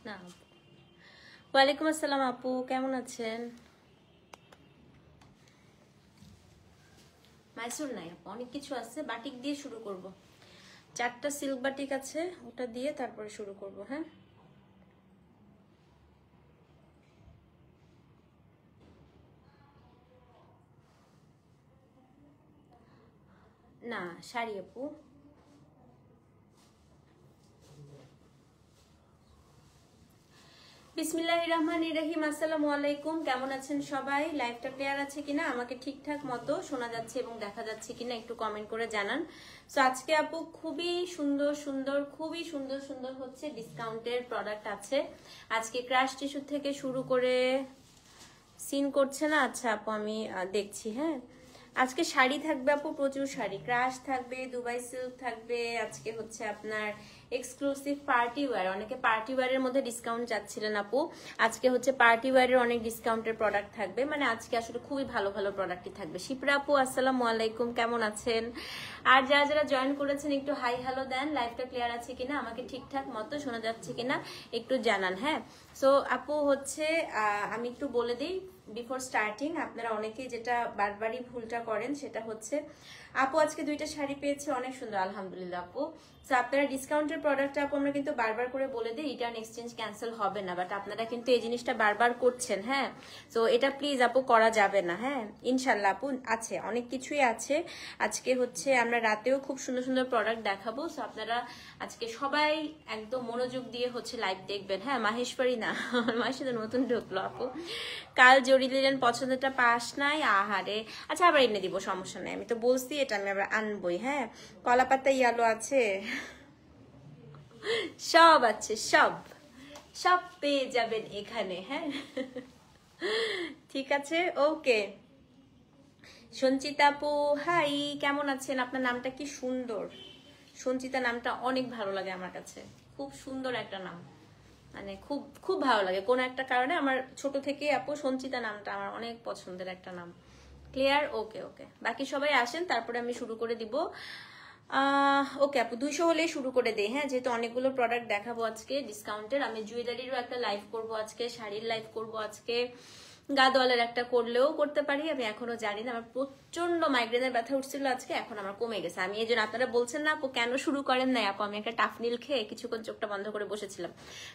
না ওয়ালাইকুম আসসালাম আপু, কেমন আছেন? মাইসুর নাই আপু, অনেক কিছু আছে। বাটিক দিয়ে শুরু করব, 4টা সিল্ক বাটিক আছে, ওটা দিয়ে তারপরে শুরু করব। হ্যাঁ, না শাড়ি আপু। বিসমিল্লাহির রহমানির রহিম। আসসালামু আলাইকুম, কেমন আছেন সবাই? লাইভটা ক্লিয়ার আছে কিনা, আমাকে ঠিকঠাক মতো শোনা যাচ্ছে এবং দেখা যাচ্ছে কিনা একটু কমেন্ট করে জানান। সো আজকে আপু খুবই সুন্দর সুন্দর, খুবই সুন্দর সুন্দর হচ্ছে ডিসকাউন্টের প্রোডাক্ট আছে আজকে। ক্রাশ টিস্যু থেকে শুরু করে সিন করছে না? আচ্ছা আপু, আমি দেখছি। হ্যাঁ, আজকে শাড়ি থাকবে আপু, প্রচুর শাড়ি। ক্রাশ থাকবে, দুবাই সিল্ক থাকবে, আজকে হচ্ছে আপনার এক্সক্লুসিভ পার্টি ওয়্যার। অনেকে পার্টি ওয়্যারের মধ্যে ডিসকাউন্ট চাচ্ছিলেন আপু, আজকে হচ্ছে পার্টি ওয়্যারের অনেক ডিসকাউন্টের প্রোডাক্ট থাকবে। মানে আজকে আসলে খুবই ভালো ভালো প্রোডাক্টই থাকবে। শিপ্রা আপু আসসালামু আলাইকুম, কেমন আছেন? আর যারা যারা জয়েন করেছেন একটু হাই হ্যালো দেন। লাইভটা ক্লিয়ার আছে কিনা, আমাকে ঠিকঠাক মতো শোনা যাচ্ছে কিনা একটু জানান। হ্যাঁ, সো আপু হচ্ছে আমি একটু বলে দিই বিফোর স্টার্টিং। আপনারা অনেকেই যেটা বারবারই ভুলটা করেন সেটা হচ্ছে, আপু আজকে 2টা শাড়ি পেয়েছে, অনেক সুন্দর আলহামদুলিল্লাহ আপু। সো আপনারা ডিসকাউন্টের প্রোডাক্টটা আপু আমরা কিন্তু বারবার করে বলে দিই রিটার্ন এক্সচেঞ্জ ক্যান্সেল হবে না, বাট আপনারা কিন্তু এই জিনিসটা বারবার করছেন। হ্যাঁ, সো এটা প্লিজ আপু করা যাবে না। হ্যাঁ, ইনশাল্লাহ আপু আছে, অনেক কিছুই আছে আজকে। হচ্ছে আমরা রাতেও খুব সুন্দর সুন্দর প্রোডাক্ট দেখাবো। সো আপনারা আজকে সবাই একদম মনোযোগ দিয়ে হচ্ছে লাইভ দেখবেন। হ্যাঁ, মাহেশ্বরী না, মাহেশ্বরী নতুন ঢুকলো আপু। কাল জড়ি দিলেন, পছন্দেরটা পাস নাই, আহারে। আচ্ছা আবার এনে দিব, সমস্যা নেই, আমি তো বলছি এটা আমি আবার আনবই। হ্যাঁ, কলা পাতা ইয়ালো আছে, সব আছে, সব সব পেয়ে যাবেন এখানে। হ্যাঁ, ঠিক আছে, ওকে। সঞ্চিতা আপু হাই, কেমন আছেন? আপনার নামটা কি সুন্দর, সঞ্চিতা নামটা অনেক ভালো লাগে আমার কাছে, খুব সুন্দর একটা নাম, মানে খুব খুব ভালো লাগে। কোন একটা কারণে আমার ছোট থেকে আপু সঞ্চিতা নামটা আমার অনেক পছন্দের একটা নাম। ক্লিয়ার? ওকে ওকে, বাকি সবাই আসেন, তারপরে আমি শুরু করে দিব। ওকে আপু, 200 হলেই শুরু করে দেই। হ্যাঁ, যেহেতু অনেকগুলো প্রোডাক্ট দেখাবো আজকে ডিসকাউন্টের। আমি জুয়েলারিরও একটা লাইভ করব আজকে, শাড়ির লাইভ করব আজকে, গাদোয়ালের একটা করলেও করতে পারি, আমি এখনো জানি না। আমার প্রচন্ড মাইগ্রেনের ব্যথা উঠছিল আজকে, এখন আমার কমে গেছে। আমি এই জন্য, আপনারা বলছেন না আপু কেন শুরু করেন নাই, আপু আমি একটা টাফনিল খেয়ে কিছুক্ষণ চোখটা বন্ধ করে বসেছিলাম,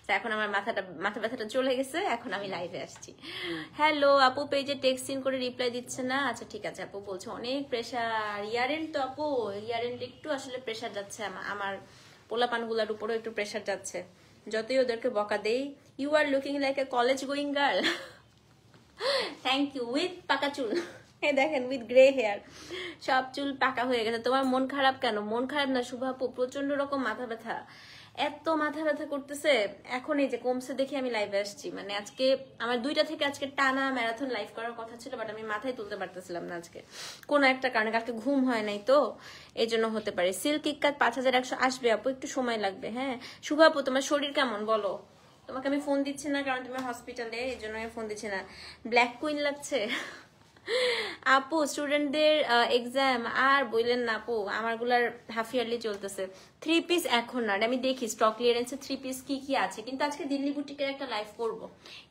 তো এখন আমার মাথা ব্যথাটা চলে গেছে, এখন আমি লাইভে আসছি। হ্যালো আপু, পেজে টেক্সট সিন করে রিপ্লাই দিচ্ছে না। আচ্ছা ঠিক আছে আপু, বলছে অনেক প্রেশার। ইয়ারেন্ট তো আপু, ইয়ারেন্ট একটু আসলে প্রেশার যাচ্ছে আমার পোলাপানগুলার উপরেও একটু প্রেশার যাচ্ছে, যতই ওদেরকে বকা দেই। You are looking like a college going girl. Thank you. With পাকা চুল, দেখেন উইথ গ্রে হেয়ার, সব চুল পাকা হয়ে গেছে। তোমার মন খারাপ কেন? মন খারাপ না শুভ আপু, প্রচন্ড রকম মাথা ব্যথা, এত মাথা ব্যথা করতেছে। এখন এই যে কমছে দেখে আমি লাইভে আসছি। মানে আজকে আমার 2টা থেকে আজকে টানা ম্যারাথন লাইভ করার কথা ছিল, বাট আমি মাথায় তুলতে পারতেছিলাম না আজকে কোনো একটা কারণে। কালকে ঘুম হয় নাই তো, এই জন্য হতে পারে। সিল্ক ইক্কাত 5100 আসবে আপু, একটু সময় লাগবে। হ্যাঁ শুভ আপু, তোমার শরীর কেমন বলো? তোমাকে আমি ফোন দিচ্ছি না কারণ তুমি হসপিটালে, এই জন্য আমি ফোন দিচ্ছি না। ব্ল্যাক কুইন লাগছে আপু। স্টুডেন্টদের এক্সাম আর বললেন না আপু, আমারগুলার হাফ ইয়ারলি চলতেছে। 3 পিস এখন না, আমি দেখি স্টক ক্লিয়ারেন্সে 3 পিস কি কি আছে। কিন্তু আজকে দিল্লি বুটিকের একটা লাইভ করবো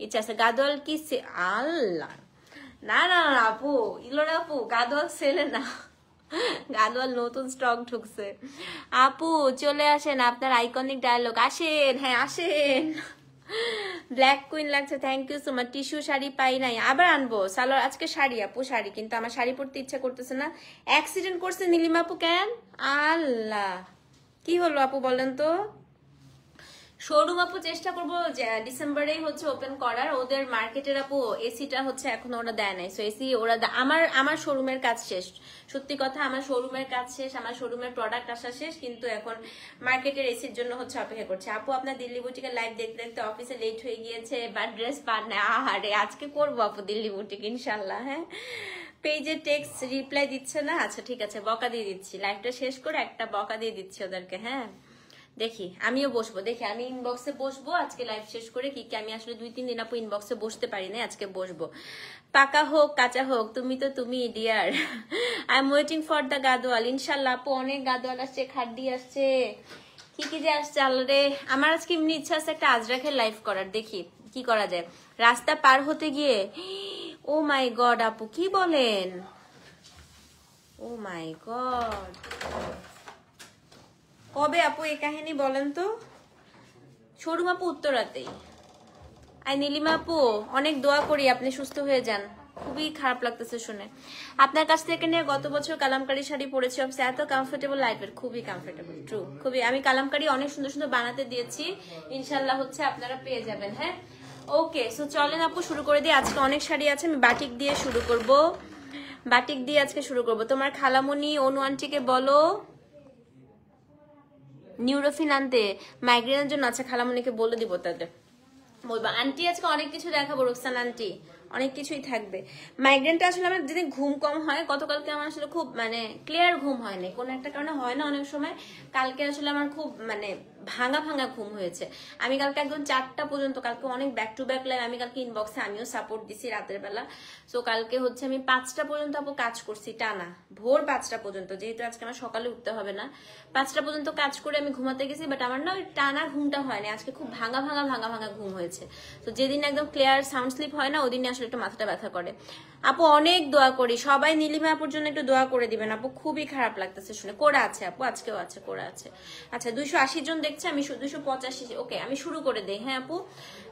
ইচ্ছা আছে। গাদোয়াল কি আল্লাহ, না না না আপু, ইলোরা আপু গাদোয়াল সেলে না, গাদোয়াল নতুন স্টক ঢুকছে। আপু চলে আসেন, আপনার আইকনিক ডায়লগ। আসেন, হ্যাঁ আসেন। ব্ল্যাক কুইন লাগছে, thank you so much. Tissue sari পাই নাই, আবার আনবো। সালোয়ার আজকে শাড়ি আপু, শাড়ি, কিন্তু আমার শাড়ি পরতে ইচ্ছা করতেছে না। অ্যাক্সিডেন্ট করছে নীলিমা আপু, কেন? আল্লাহ, কি হলো আপু বলেন তো? শোরুম আপু চেষ্টা করবো ডিসেম্বরেই হচ্ছে ওপেন করার। ওদের মার্কেটের আপু এসিটা হচ্ছে এখন ওরা দেয় নাই, সো এসি ওরা আমার শোরুমের কাজ শেষ। সত্যি কথা, আমার শোরুমের কাজ শেষ, আমার শোরুমের প্রোডাক্ট আসা শেষ, কিন্তু এখন মার্কেটের এসির জন্য হচ্ছে অপেক্ষা করছে। আপু আপনার দিল্লি বুটিকের লাইভ দেখতে দেখতে অফিসে লেট হয়ে গিয়েছে, বা ড্রেস পান না। আহারে, আজকে করবো আপু দিল্লি বুটিক ইনশাল্লাহ। হ্যাঁ, পেজে টেক্সট রিপ্লাই দিচ্ছে না। আচ্ছা ঠিক আছে, বকা দিয়ে দিচ্ছি, লাইভটা শেষ করে একটা বকা দিয়ে দিচ্ছি ওদেরকে। হ্যাঁ দেখি, আমিও বসবো, দেখি আমি ইনবক্সে বসবো আজকে লাইভ শেষ করে। কি কি আমি আসলে 2-3 দিন আপু ইনবক্সে বসতে পারি না, আজকে বসবো। পাকা হোক কাঁচা হোক, তুমি তো তুমি dear. I am waiting for the Gadwal. ইনশাল্লাহ আপু, অনেক গাদোয়াল আসছে, খাড্ডি আসছে, কি কি যে আসছে আল্লাহরে। আমার আজকে এমনি ইচ্ছা আছে একটা আজরাখের লাইভ করার, দেখি কি করা যায়। রাস্তা পার হতে গিয়ে, ও মাই গড আপু কি বলেন, ও মাই গড, কবে আপু এই কাহিনী বলেন তো? শোরুম আপু উত্তরাতেই। আই নীলিমা আপু অনেক দোয়া করি আপনি সুস্থ হয়ে যান, খুবই খারাপ লাগতেছে শুনে। আপনার কাছ থেকে নিয়ে গত বছর কালামকারী শাড়ি পরেছি, এত কমফোর্টেবল, লাইটওয়েট, খুবই কমফোর্টেবল, ট্রু খুবই। আমি কালামকারী অনেক সুন্দর সুন্দর বানাতে দিয়েছি, ইনশাল্লাহ হচ্ছে আপনারা পেয়ে যাবেন। হ্যাঁ ওকে, সো চলেন আপু শুরু করে দিই। আজকে অনেক শাড়ি আছে, আমি বাটিক দিয়ে শুরু করব, বাটিক দিয়ে আজকে শুরু করব। তোমার খালামণি অনু আন্টিকে বলো নিউরোফিন আনতে মাইগ্রেনের জন্য। আচ্ছা খালামণিকে বলে দিব, তাদের বলবো। আন্টি আজকে অনেক কিছু দেখাবো, রোকসান আন্টি অনেক কিছুই থাকবে। মাইগ্রেনটা আসলে আমার যেদিন ঘুম কম হয়, গতকালকে আমার আসলে খুব মানে ক্লিয়ার ঘুম হয়নি, কোনো একটা কারণে হয় না অনেক সময়। কালকে আসলে আমার খুব মানে ভাঙা ভাঙা ঘুম হয়েছে। আমি কালকে একদম 4টা পর্যন্ত, কালকে অনেক ব্যাক টু ব্যাক লাইভ, আমি কালকে ইনবক্সে আমিও সাপোর্ট দিছি রাতের বেলা। সো কালকে হচ্ছে আমি 5টা পর্যন্ত আপু কাজ করছি টানা, ভোর 5টা পর্যন্ত, যেহেতু আজকে আমার সকালে উঠতে হবে না। 5টা পর্যন্ত কাজ করে আমি ঘুমাতে গেছি, বাট আমার না ওই টানা ঘুমটা হয়নি, আজকে খুব ভাঙা ভাঙা ভাঙা ভাঙা ঘুম হয়েছে। তো যেদিন একদম ক্লিয়ার সাউন্ড স্লিপ হয় না, ওই দিনে আসলে একটু মাথাটা ব্যথা করে। আপু অনেক দোয়া করি, সবাই নীলিমা আপুর জন্য একটু দোয়া করে দিবেন আপু, খুবই খারাপ লাগতেছে শুনে। করে আছে আপু, আজকেও আছে, করে আছে। আচ্ছা 280 জন দেখছে, আমি 285। ওকে আমি শুরু করে দেই। হ্যাঁ আপু,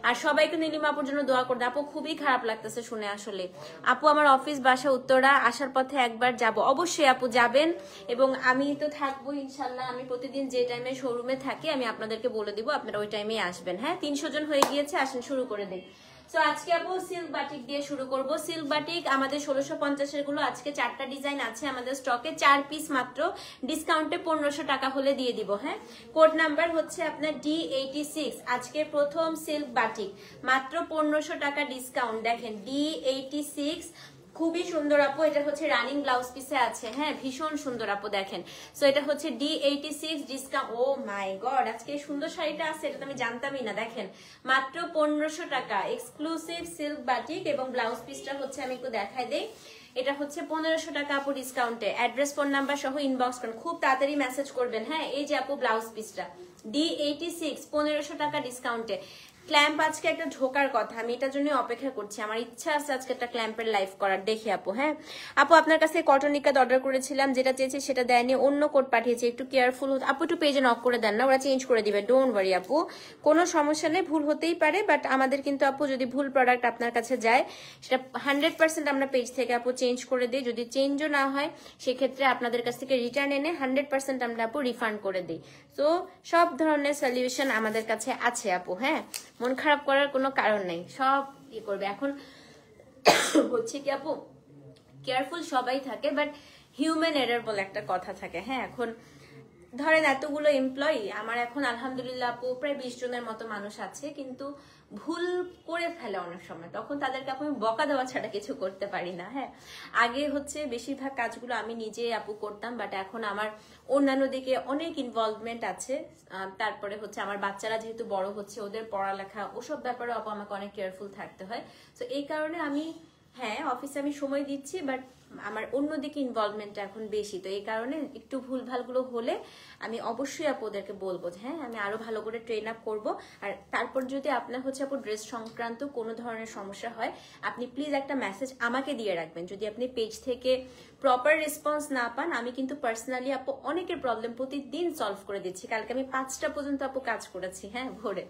আর সবাইকে নীলিমা আপুর জন্য দোয়া করে দেয় আপু, খুবই খারাপ লাগতেছে শুনে আসলে। আপু আমার অফিস বাসা উত্তরা, আসার পথে একবার যাব, অবশ্যই আপু যাবেন, এবং আমি তো থাকবো ইনশাল্লাহ। আমি প্রতিদিন যে টাইমে শোরুমে থাকি আমি আপনাদেরকে বলে দিব, আপনারা ওই টাইমে আসবেন। হ্যাঁ 300 জন হয়ে গিয়েছে, আসেন শুরু করে দিই। তো আজকে আপু সিল্ক বাটিক দিয়ে শুরু করব। সিল্ক বাটিক আমাদের 1650 এর গুলো, আজকে 4টা ডিজাইন আছে আমাদের স্টকে, 4 পিস মাত্র, ডিসকাউন্টে 1500 টাকা হলে দিয়ে দিব। হ্যাঁ কোড নাম্বার হচ্ছে আপনার D86। আজকে প্রথম সিল্ক বাটিক মাত্র 1500 টাকা ডিসকাউন্ট, দেখেন D86, খুবই সুন্দর আপু। এটা হচ্ছে রানিং ব্লাউজ পিসে আছে, হ্যাঁ ভীষণ সুন্দর আপু, দেখেন। সো এটা হচ্ছে D86 ডিসকাউন্ট। ও মাই গড, আজকে এই সুন্দর শাড়িটা আছে, এটা তো আমি জানতামই না। দেখেন মাত্র 1500 টাকা, এক্সক্লুসিভ সিল্ক বাটিক, এবং ব্লাউজ পিসটা হচ্ছে আমি একটু দেখাই দেই। এটা হচ্ছে 1500 টাকা আপু ডিসকাউন্টে। অ্যাড্রেস ফোন নাম্বার সহ ইনবক্স করেন, খুব তাড়াতাড়ি মেসেজ করবেন। হ্যাঁ এই যে আপু ব্লাউজ পিসটা D86, 1500 টাকা ডিসকাউন্টে। ক্ল্যাম্প আজকে একটা ঢোকার কথা, আমি এটার জন্য অপেক্ষা করছি, আমার ইচ্ছা আছে আজকে একটা ক্ল্যাম্পের লাইভ করার। দেখি আপু। হ্যাঁ আপু আপনার কাছে কটনিকাত অর্ডার করেছিলাম, যেটা চেয়েছি সেটা দেয়নি, অন্য কোড পাঠিয়েছি, একটু কেয়ারফুল আপু, একটু পেজে নক করে দেন না, ওরা চেঞ্জ করে দিবে, ডোন্ট ওয়ারি আপু, কোনো সমস্যা নেই, ভুল হতেই পারে, বাট আমাদের কিন্তু আপু যদি ভুল প্রোডাক্ট আপনার কাছে যায় সেটা 100% আমরা পেজ থেকে আপু চেঞ্জ করে দিই। যদি চেঞ্জও না হয় সেক্ষেত্রে আপনাদের কাছ থেকে রিটার্ন এনে 100% আমরা আপু রিফান্ড করে দিই। তো সব ধরনের সলিউশন আমাদের কাছে আছে আপু। হ্যাঁ মন খারাপ করার কোনো কারণ নেই, সব ই করবে। এখন হচ্ছে কি আপু, কেয়ারফুল সবাই থাকে, বাট হিউম্যান এরর বলে একটা কথা থাকে। হ্যাঁ এখন ধরেন এতগুলো এমপ্লয়ি আমার, এখন আলহামদুলিল্লাহ আপু প্রায় 20 জনের মতো মানুষ আছে, কিন্তু ভুল করে ফেলে অনেক সময়, তখন তাদেরকে আপু বকা দেওয়া ছাড়া কিছু করতে পারি না। হ্যাঁ আগে হচ্ছে বেশিরভাগ কাজগুলো আমি নিজে আপু করতাম, বাট এখন আমার অন্যান্য দিকে অনেক ইনভলভমেন্ট আছে। তারপরে হচ্ছে আমার বাচ্চারা যেহেতু বড় হচ্ছে, ওদের পড়ালেখা ওসব ব্যাপারে আপু আমাকে অনেক কেয়ারফুল থাকতে হয়। তো এই কারণে আমি, হ্যাঁ অফিসে আমি সময় দিচ্ছি, বাট আমার অন্যদিকে ইনভলভমেন্টটা এখন বেশি। তো এই কারণে একটু ভুলভালগুলো হলে আমি অবশ্যই আপু ওদেরকে বলবো যে হ্যাঁ আমি আরো ভালো করে ট্রেন আপ করবো। আর তারপর যদি আপনার হচ্ছে আপু ড্রেস সংক্রান্ত কোনো ধরনের সমস্যা হয়, আপনি প্লিজ একটা মেসেজ আমাকে দিয়ে রাখবেন। যদি আপনি পেজ থেকে প্রপার রেসপন্স না পান, আমি কিন্তু পার্সোনালি আপু অনেকের প্রবলেম প্রতিদিন সলভ করে দিচ্ছি। কালকে আমি 5টা পর্যন্ত আপু কাজ করেছি, হ্যাঁ ভোরে।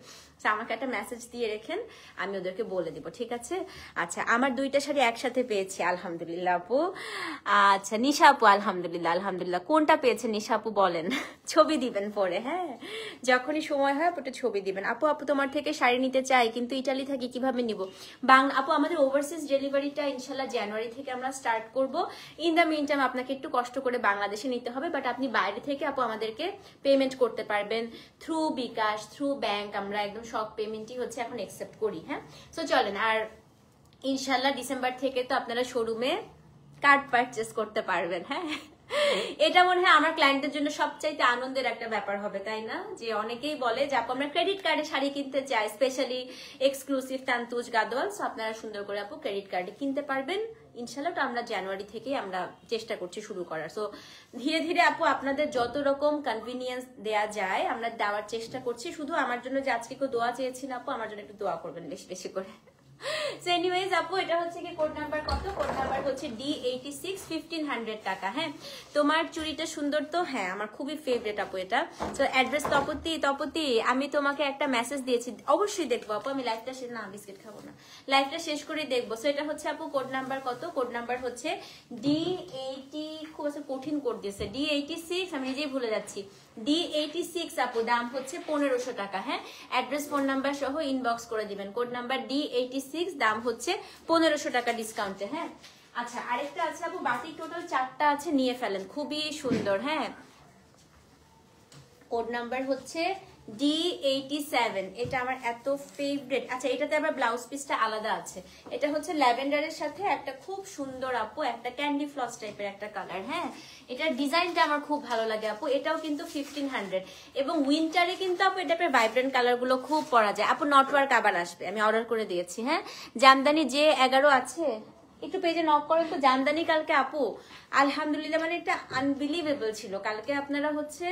আমাকে একটা মেসেজ দিয়ে রেখেন, আমি ওদেরকে বলে দিব, ঠিক আছে? আচ্ছা আমার 2টা শাড়ি একসাথে পেয়েছি আলহামদুলিল্লাহ আপু। আচ্ছা নিশা আপু আলহামদুলিল্লাহ, আলহামদুলিল্লাহ। কোনটা পেয়েছেন নিশা আপু বলেন, ছবি দিবেন পরে, হ্যাঁ যখনই সময় হয় আপু ছবি দিবেন। আপু আপু তোমার থেকে শাড়ি নিতে চাই, কিন্তু ইটালি থাকি, কিভাবে নিব? আপু আমাদের ওভারসিজ ডেলিভারিটা ইনশাল্লাহ জানুয়ারি থেকে আমরা স্টার্ট করব। ইন দ্য মিন টাইম আপনাকে একটু কষ্ট করে বাংলাদেশে নিতে হবে, বাট আপনি বাইরে থেকে আপু আমাদেরকে পেমেন্ট করতে পারবেন থ্রু বিকাশ, থ্রু ব্যাংক, আমরা একদম সব পেমেন্টই হচ্ছে এখন একসেপ্ট করি। হ্যাঁ সো চলেন, আর ইনশাল্লাহ ডিসেম্বর থেকে তো আপনারা শোরুমে কার্ড পারচেস করতে পারবেন। হ্যাঁ এটা মনে হয় আমার ক্লায়েন্টের জন্য সবচাইতে আনন্দের একটা ব্যাপার হবে, তাই না? যে অনেকেই বলে যে আপু আমরা ক্রেডিট কার্ডে শাড়ি কিনতে চাই, স্পেশালি এক্সক্লুসিভ তান্তুজ গাদোয়াল। সো আপনারা সুন্দর করে আপু ক্রেডিট কার্ডে কিনতে পারবেন ইনশাল্লাহ। তো আমরা জানুয়ারি থেকেই আমরা চেষ্টা করছি শুরু করার। সো ধীরে ধীরে আপু আপনাদের যত রকম কনভিনিয়েন্স দেয়া যায় আমরা দেওয়ার চেষ্টা করছি। শুধু আমার জন্য যে আজকে কেউ দোয়া চেয়েছেন আপু, আমার জন্য একটু দোয়া করবেন বেশি বেশি করে। সো এনিওয়েজ আপু, এটা হচ্ছে কি কোড নাম্বার কত? কোড নাম্বার হচ্ছে D86, 1500 টাকা। হ্যাঁ, তোমার চুড়িটা সুন্দর তো? হ্যাঁ, আমার খুবই ফেভারিট আপু এটা। সো অ্যাড্রেস তপতি, আমি তোমাকে একটা মেসেজ দিয়েছি, অবশ্যই দেখবো আপু। আমি লাইভটা শেষ না, বিস্কিট খাবো না, লাইভটা শেষ করে দেখবো। সো এটা হচ্ছে আপু কোড নাম্বার কত? কোড নাম্বার হচ্ছে D80, খুব একটা কঠিন কোড দিয়েছে, D86, আমি নিজেই ভুলে যাচ্ছি। D86 আপু, দাম হচ্ছে 1500 টাকা। হ্যাঁ, অ্যাড্রেস ফোন নাম্বার সহ ইনবক্স করে দিবেন। কোড নাম্বার D86, দাম হচ্ছে 1500 টাকা ডিসকাউন্টে। হ্যাঁ, আচ্ছা আরেকটা আছে আপু, বাটিক টোটাল 4টা আছে, নিয়ে ফেলেন, খুবই সুন্দর। হ্যাঁ, কোড নাম্বার হচ্ছে D87, এটা আমার এত ফেভারিট। আচ্ছা, এটাতে আবার ব্লাউজ পিসটা আলাদা আছে। এটা হচ্ছে ল্যাভেন্ডারের সাথে একটা খুব সুন্দর আপু, একটা ক্যান্ডি ফ্লস টাইপের একটা কালার। হ্যাঁ, এটার ডিজাইনটা আমার খুব ভালো লাগে আপু। এটাও কিন্তু 1500, এবং উইন্টারে কিন্তু আপু এটা ভাইব্রেন্ট কালার গুলো খুব পরা যায় আপু। নটওয়ার্ক আবার আসবে, আমি অর্ডার করে দিয়েছি। হ্যাঁ, জামদানি যে 11 আছে, একটু পেজে নক করেন তো। জামদানি কালকে আপু আলহামদুলিল্লাহ মানে এটা আনবিলিভেবল ছিল। কালকে আপনারা হচ্ছে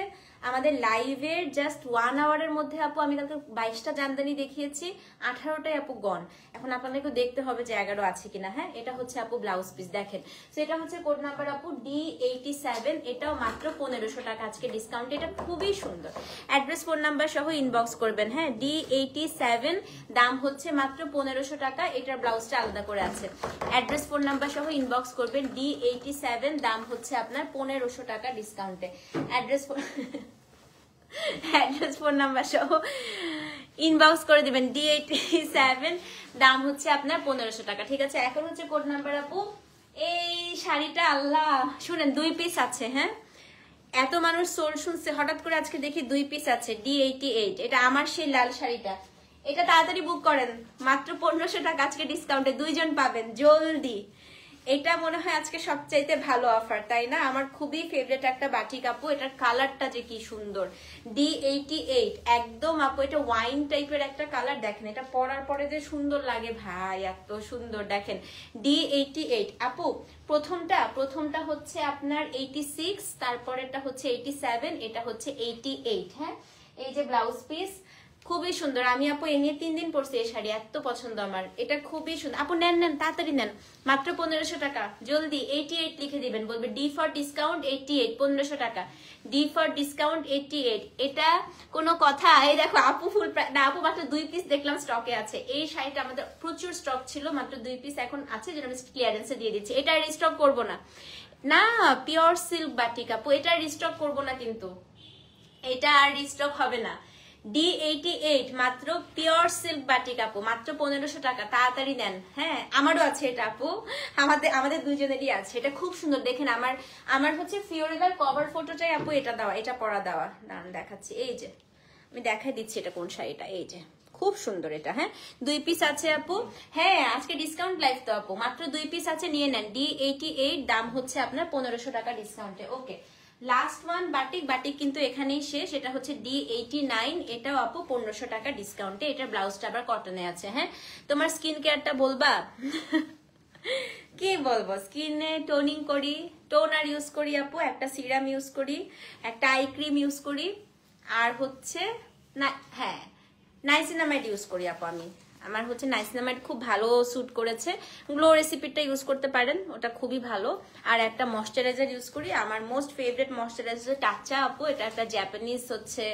আমাদের লাইভের জাস্ট 1 আওয়ারের মধ্যে আপু আমি কালকে 22টা জামদানি দেখিয়েছি, 18টাই আপু গন। এখন আপনাদেরকে দেখতে হবে যে 11 আছে কিনা। হ্যাঁ, এটা হচ্ছে আপু ব্লাউজ পিস, দেখেন। তো এটা হচ্ছে কোড নাম্বার আপু D87, এটাও মাত্র 1500 টাকা আজকে ডিসকাউন্ট। এটা খুবই সুন্দর। অ্যাড্রেস ফোন নাম্বার সহ ইনবক্স করবেন। হ্যাঁ, D87, দাম হচ্ছে মাত্র 1500 টাকা। এটার ব্লাউজটা আলাদা করে আছে। অ্যাড্রেস ফোন নাম্বার সহ ইনবক্স করবেন। D87, দাম হচ্ছে আপনার 1500 টাকা ডিসকাউন্টে। অ্যাড্রেস ফোন নাম্বার সহ ইনবক্স করে দিবেন। D87, দাম হচ্ছে আপনার 1500 টাকা। ঠিক আছে, এখন হচ্ছে কোড নাম্বার আপু, এই শাড়িটা আল্লাহ শুনেন 2 পিস আছে। হ্যাঁ, এত মানুষ সোল শুনছে, হঠাৎ করে আজকে দেখি 2 পিস আছে। D88, এটা আমার সেই লাল শাড়িটা। এটা তাড়াতাড়ি বুক করেন, মাত্র 1500 টাকা আজকে ডিসকাউন্টে 2 জন পাবেন, জলদি। এটা মনে হয় আজকে সবচাইতে ভালো অফার, তাই না? আমার খুবই ফেভারিট একটা বাটিক আপু। এটার কালারটা যে কি সুন্দর। D88, একদম আপু এটা ওয়াইন টাইপের একটা কালার। দেখেন এটা পরার পরে যে সুন্দর লাগে ভাই, এত সুন্দর। দেখেন D88 আপু, প্রথমটা হচ্ছে আপনার 86, তারপরেরটা হচ্ছে 87, এটা হচ্ছে 88। হ্যাঁ, এই যে ব্লাউজ পিস খুবই সুন্দর। আমি আপু এ নিয়ে 3 দিন পরছি এই শাড়ি, এত পছন্দ আমার। এটা খুবই সুন্দর আপু, নেন তাড়াতাড়ি নেন, মাত্র 1500 টাকা। জলদি 88 লিখে দিবেন, বলবে D ফর ডিসকাউন্ট 88, 1500 টাকা। D ফর ডিসকাউন্ট 88, এটা কোনো কথা? এই দেখো আপু ফুল না আপু, মাত্র 2 পিস দেখলাম স্টকে আছে। এই শাড়িটা আমাদের প্রচুর স্টক ছিল, মাত্র 2 পিস এখন আছে, যেটা আমি ক্লিয়ারেন্সে দিয়ে দিচ্ছি। এটা রিস্টক করবো না, না পিওর সিল্ক বাটিক আপু, এটা রিস্টক করবো না, কিন্তু এটা আর রিস্টক হবে না। D88, মাত্র পিওর সিল্ক বাটিক আপু, মাত্র 1500 টাকা, তাড়াতাড়ি নেন। হ্যাঁ, আমারও আছে এটা আপু, আমাদের দুজনেরই আছে। এটা খুব সুন্দর। দেখেন আমার হচ্ছে ফিওরেলার কভার ফটোটাই আপু এটা দেওয়া, এটা পরা দেওয়া। দাঁড়ান দেখাচ্ছি, এই যে আমি দেখাই দিচ্ছি এটা কোন শাড়িটা। এই যে খুব সুন্দর এটা। হ্যাঁ, 2 পিস আছে আপু। হ্যাঁ, আজকে ডিসকাউন্ট লাইভ তো আপু, মাত্র 2 পিস আছে, নিয়ে নেন। D88, দাম হচ্ছে আপনার 1500 টাকা ডিসকাউন্টে। ওকে, লাস্ট ওয়ান বাটিক কিন্তু এখানেই শেষ। এটা হচ্ছে D89, এটাও আপু 1500 টাকা ডিসকাউন্টে। এটা ব্লাউজটা আবার কটনে আছে। হ্যাঁ, তোমার স্কিন কেয়ারটা বলবা? কি বলবো, স্কিনে টোনিং করি, টোনার ইউজ করি আপু, একটা সিরাম ইউজ করি, একটা আই ক্রিম ইউজ করি, আর হচ্ছে না হ্যাঁ নাইসিনামাইড ইউজ করি আপু। আমার হচ্ছে নাইসিনামাইড খুব ভালো স্যুট করেছে। গ্লো রেসিপিটা ইউজ করতে পারেন, ওটা খুবই ভালো। আর একটা ময়শ্চারাইজার ইউজ করি, আমার মোস্ট ফেভারিট ময়শ্চারাইজার টাচা আপু। এটা একটা জাপানিজ হচ্ছে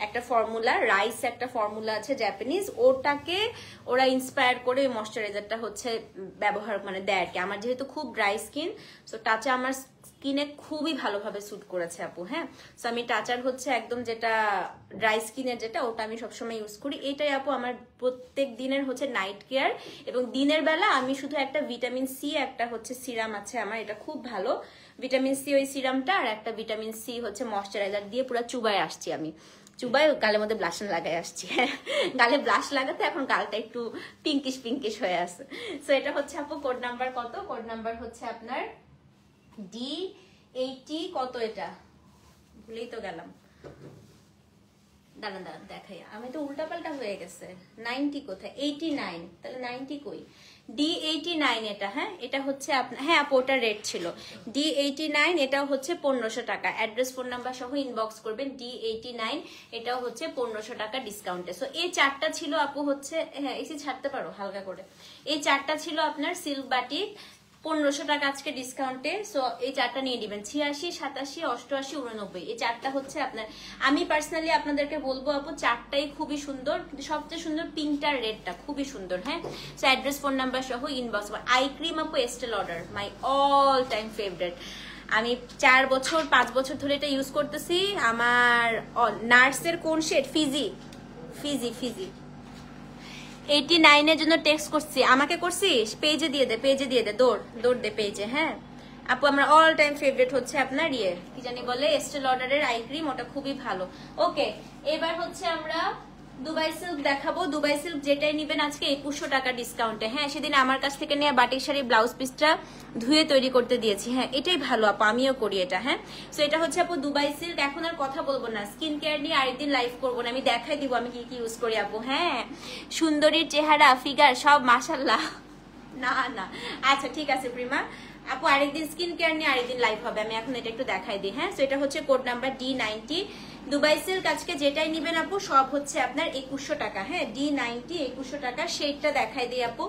একটা ফর্মুলা, রাইস একটা ফর্মুলা আছে জাপানিজ, ওটাকে ওরা ইন্সপায়ার করে ওই ময়শ্চারাইজারটা হচ্ছে ব্যবহার মানে দেয় আর কি। আমার যেহেতু খুব ড্রাই স্কিন, সো টাচা আমার স্কিনে খুবই ভালোভাবে স্যুট করেছে আপু। হ্যাঁ, সো আমি টাচার হচ্ছে একদম যেটা ড্রাই স্কিনের যেটা, ওটা আমি সবসময় ইউজ করি। এটাই আপু আমার প্রত্যেক দিনের হচ্ছে নাইট কেয়ার। এবং দিনের বেলা আমি শুধু একটা ভিটামিন সি একটা হচ্ছে সিরাম আছে আমার, এটা খুব ভালো ভিটামিন সি ওই সিরামটা, আর একটা ভিটামিন সি হচ্ছে ময়শ্চারাইজার দিয়ে পুরো চুবাই আসছি আমি, চুবাই গালের মধ্যে ব্লাশন লাগাই আসছি। গালে ব্লাশ লাগাতে এখন গালটা একটু পিঙ্কিশ হয়ে আছে। সো এটা হচ্ছে আপু কোড নাম্বার কত? কোড নাম্বার হচ্ছে আপনার 80 কত এটা ভুলেই তো গেলাম, দাঁড়ান দাঁড়ান দেখাই, আমি তো উল্টাপাল্টা হয়ে গেছে। 90 কোথায়, 89, তাহলে 90 কই? D89 এটা, হ্যাঁ এটা হচ্ছে আপনার, হ্যাঁ আপু ওটার রেট ছিল D89, এটাও হচ্ছে 1500 টাকা। অ্যাড্রেস ফোন নাম্বার সহ ইনবক্স করবেন। D89 এটাও হচ্ছে 1500 টাকা ডিসকাউন্টে। সো এই চারটা ছিল আপু হচ্ছে, হ্যাঁ এসি ছাড়তে পারো হালকা করে, এই চারটা ছিল আপনার সিল্ক বাটিক 1500 টাকা আজকে ডিসকাউন্টে। সো এই চারটা নিয়ে দিবেন, 86, 87, 88, 89, এই চারটা হচ্ছে আপনার। আমি পার্সোনালি আপনাদেরকে বলবো আপু চারটাই খুবই সুন্দর, কিন্তু সবচেয়ে সুন্দর পিঙ্কটার রেডটা খুবই সুন্দর। হ্যাঁ, সো অ্যাড্রেস ফোন নাম্বার সহ ইনবক্স। আই ক্রিম আপু এস্টে Lauder my all time favourite. আমি 4 বছর 5 বছর ধরে এটা ইউজ করতেছি। আমার নার্সের কোন শেড, ফিজি ফিজি ফিজি 89 এর জন্য টেক্সট করছি, আমাকে করছিস, পেজে দিয়ে দে, পেজে দিয়ে দে, দৌড় দে পেজে। হ্যাঁ আপু আমার অল টাইম ফেভারিট হচ্ছে আপনার ইয়ে কি জানি বলে, এস্টে লডারের আই ক্রিম, ওটা খুবই ভালো। ওকে, এবার হচ্ছে আমরা দুবাই সিল্ক দেখাবো। দুবাই সিল্ক যেটাই নিবেন আজকে 2100 টাকা ডিসকাউন্টে। হ্যাঁ, সেদিন আমার কাছ থেকে নিয়ে বাটিক শাড়ি ব্লাউজ পিসটা ধুয়ে তৈরি করতে দিয়েছি। হ্যাঁ, এটাই ভালো আপু, আমিও করি এটা। হ্যাঁ, সো এটা হচ্ছে আপু দুবাই সিল্ক। এখন আর কথা বলবো না, স্কিন কেয়ার নিয়ে আরেকদিন লাইভ করবো না, আমি দেখাই দিব আমি কি কি ইউজ করি আপু। হ্যাঁ, সুন্দরীর চেহারা ফিগার সব মাশাল্লাহ। না না, আচ্ছা ঠিক আছে প্রিমা আপু, আরেকদিন স্কিন কেয়ার নিয়ে আরেকদিন লাইভ হবে, আমি এখন এটা একটু দেখাই দিই। হ্যাঁ, সো এটা হচ্ছে code number D90। Dubai silk আজকে যেটাই নিবেন আপু সব হচ্ছে আপনার 2100 টাকা। হ্যাঁ, D90 2100 টাকা। শেডটা দেখাই দিই আপু,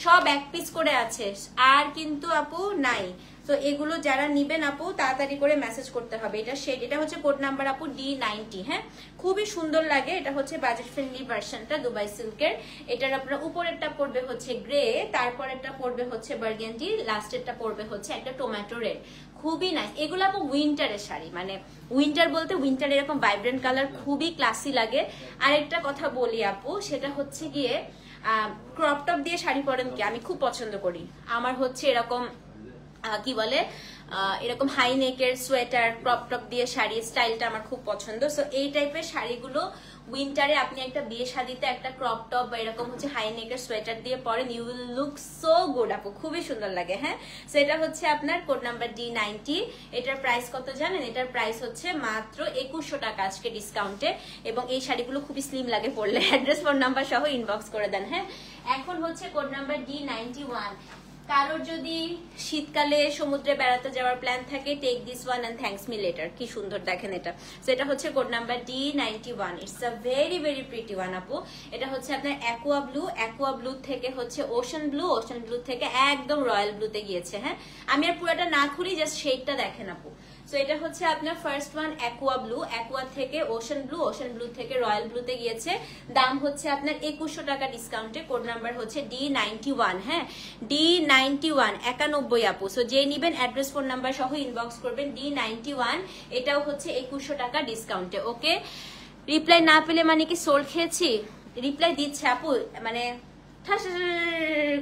সব এক পিস করে আছে আর কিন্তু আপু নাই। তো এগুলো যারা নিবেন আপু তাড়াতাড়ি করে মেসেজ করতে হবে। এটা শেড, এটা হচ্ছে কোড নাম্বার আপু D90। হ্যাঁ, খুবই সুন্দর লাগে, এটা হচ্ছে বাজেট ফ্রেন্ডলি ভার্সনটা দুবাই সিল্কের। এটার আপনার উপরেরটা পড়বে হচ্ছে গ্রে, তারপরেরটা পড়বে হচ্ছে বার্গেন্ডি, লাস্টেরটা পড়বে হচ্ছে একটা টমেটো রেড। খুবই নাইস এগুলো আপু, উইন্টারের শাড়ি, মানে উইন্টার বলতে উইন্টার এরকম ভাইব্রেন্ট কালার খুবই ক্লাসি লাগে। আরেকটা কথা বলি আপু, সেটা হচ্ছে গিয়ে ক্রপ টপ দিয়ে শাড়ি পরেন কি আমি খুব পছন্দ করি। আমার হচ্ছে এরকম কি বলে, এরকম হাই নেকের সোয়েটার ক্রপ টপ দিয়ে শাড়ি স্টাইলটা আমার খুব পছন্দ। সো এই টাইপের শাড়িগুলো উইন্টারে আপনি একটা বিয়ে শাদিতে একটা ক্রপ টপ বা এরকম হচ্ছে হাই নেকের সোয়েটার দিয়ে পরেন, you will look so good আপু, খুবই সুন্দর লাগে। হ্যাঁ, সো এটা হচ্ছে আপনার কোড নাম্বার D90। এটার প্রাইস কত জানেন? এটার প্রাইস হচ্ছে মাত্র 2100 টাকা আজকে ডিসকাউন্টে, এবং এই শাড়িগুলো খুবই স্লিম লাগে পরলে। অ্যাড্রেস ফোন নাম্বার সহ ইনবক্স করে দেন। হ্যাঁ, এখন হচ্ছে কোড নাম্বার D91। কারোর যদি শীতকালে সমুদ্রে বেড়াতে যাওয়ার প্ল্যান থাকে, take this one and thanks me later. কি সুন্দর দেখেন এটা। সো এটা হচ্ছে code number D91। It's a very very pretty one আপু। এটা হচ্ছে আপনার অ্যাকোয়া ব্লু, অ্যাকোয়া ব্লু থেকে হচ্ছে ওশান ব্লু, ওশান ব্লু থেকে একদম রয়্যাল ব্লুতে গিয়েছে। হ্যাঁ, আমি আর পুরোটা না খুলি, জাস্ট শেডটা দেখেন আপু। সো এটা হচ্ছে আপনার first one aqua blue, aqua থেকে ওশান ব্লু, ওশান ব্লু থেকে রয়্যাল ব্লুতে গিয়েছে। দাম হচ্ছে আপনার 2100 টাকা ডিসকাউন্টে। কোড নাম্বার হচ্ছে D91। হ্যাঁ, D91 91 আপু। সো যে নিবেন অ্যাড্রেস ফোন নাম্বার সহ ইনবক্স করবেন। D91 এটাও হচ্ছে 2100 টাকা ডিসকাউন্টে। ওকে, রিপ্লাই না পেলে মানে কি সোল খেয়েছি? রিপ্লাই দিচ্ছে আপু, মানে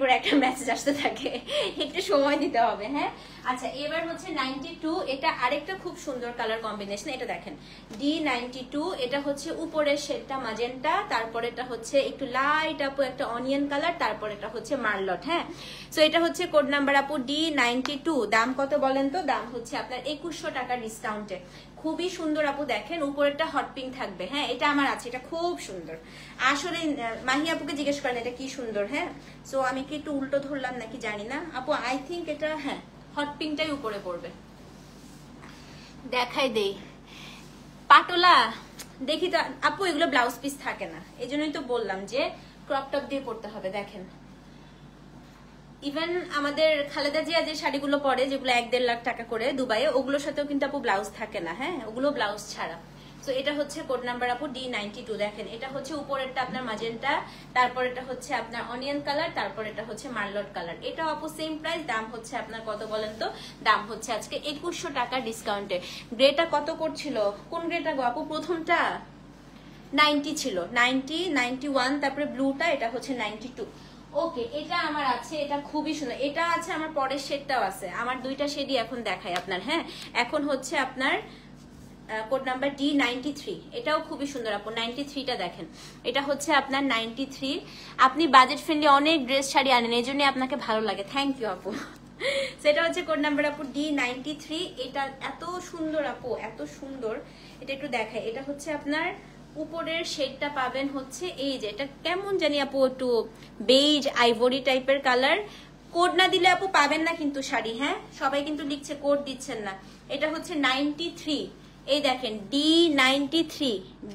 করে একটা মেসেজ আসতে থাকে, একটু সময় দিতে হবে। হ্যাঁ, আচ্ছা এবার হচ্ছে 92। এটা আরেকটা খুব সুন্দর কালার কম্বিনেশন, এটা দেখেন D92। এটা হচ্ছে উপরের শেডটা ম্যাজেন্টা, তারপর এটা হচ্ছে একটু লাইট আপু একটা অনিয়ন কালার, তারপর এটা হচ্ছে মার্লট। হ্যাঁ, সো এটা হচ্ছে কোড নাম্বার আপু D92। দাম কত বলেন তো? দাম হচ্ছে আপনার 2100 টাকা ডিসকাউন্টে। খুবই সুন্দর আপু, দেখেন উপরেরটা হট পিঙ্ক থাকবে। হ্যাঁ, এটা আমার আছে, এটা খুব সুন্দর। আসলে মাহি আপুকে জিজ্ঞেস করেন এটা কি সুন্দর। হ্যাঁ, সো আমি কি একটু উল্টো ধরলাম নাকি জানি না আপু, আই থিঙ্ক এটা হ্যাঁ হট পিঙ্কটাই উপরে পড়বে। দেখাই দেই পাটোলা, দেখি তো আপু, এগুলো ব্লাউজ পিস থাকে না, এই জন্যই তো বললাম যে ক্রপ টপ দিয়ে পড়তে হবে। দেখেন ইভেন আমাদের খালেদা জিয়া যে শাড়িগুলো পরে, যেগুলো 1-1.5 লাখ টাকা করে দুবাইয়ে, ওগুলোর সাথেও কিন্তু আপু ব্লাউজ থাকে না। হ্যাঁ, ওগুলো ব্লাউজ ছাড়া। সো এটা হচ্ছে কোড নাম্বার আপু D92। দেখেন এটা হচ্ছে উপরেরটা আপনার ম্যাজেন্টা, তারপর এটা হচ্ছে আপনার অনিয়ন কালার, তারপর এটা হচ্ছে মার্লট কালার। এটা আপু সেম প্রাইস। দাম হচ্ছে আপনার কত বলেন তো? দাম হচ্ছে আজকে 2100 টাকা ডিসকাউন্টে। গ্রেটা কত করছিল? কোন গ্রেটা গো আপু? প্রথমটা 90 ছিল, 90, 91, তারপরে ব্লুটা এটা হচ্ছে 92। ওকে, এটা আমার আছে, এটা খুবই সুন্দর। এটা আছে আমার পরের শেডটাও আছে, আমার দুইটা শেডই এখন দেখাই আপনার। হ্যাঁ, এখন হচ্ছে আপনার কোড নাম্বার D93। এটাও খুবই সুন্দর আপু, 93টা দেখেন, এটা হচ্ছে আপনার 93। আপনি বাজেট ফ্রেন্ডলি অনেক ড্রেস শাড়ি আনেন, এই জন্য আপনাকে ভালো লাগে। থ্যাংক ইউ আপু। তো সেটা হচ্ছে কোড নাম্বার আপু D93। এটা এত সুন্দর আপু, এত সুন্দর। এটা একটু দেখাই, এটা হচ্ছে আপনার উপরের শেডটা পাবেন হচ্ছে এই যে, এটা কেমন জানি আপু একটু বেজ আইভরি টাইপের কালার। কোড না দিলে আপু পাবেন না কিন্তু শাড়ি, হ্যাঁ সবাই কিন্তু লিখছে কোড দিচ্ছেন না। এটা হচ্ছে 93, এই দেখেন D93,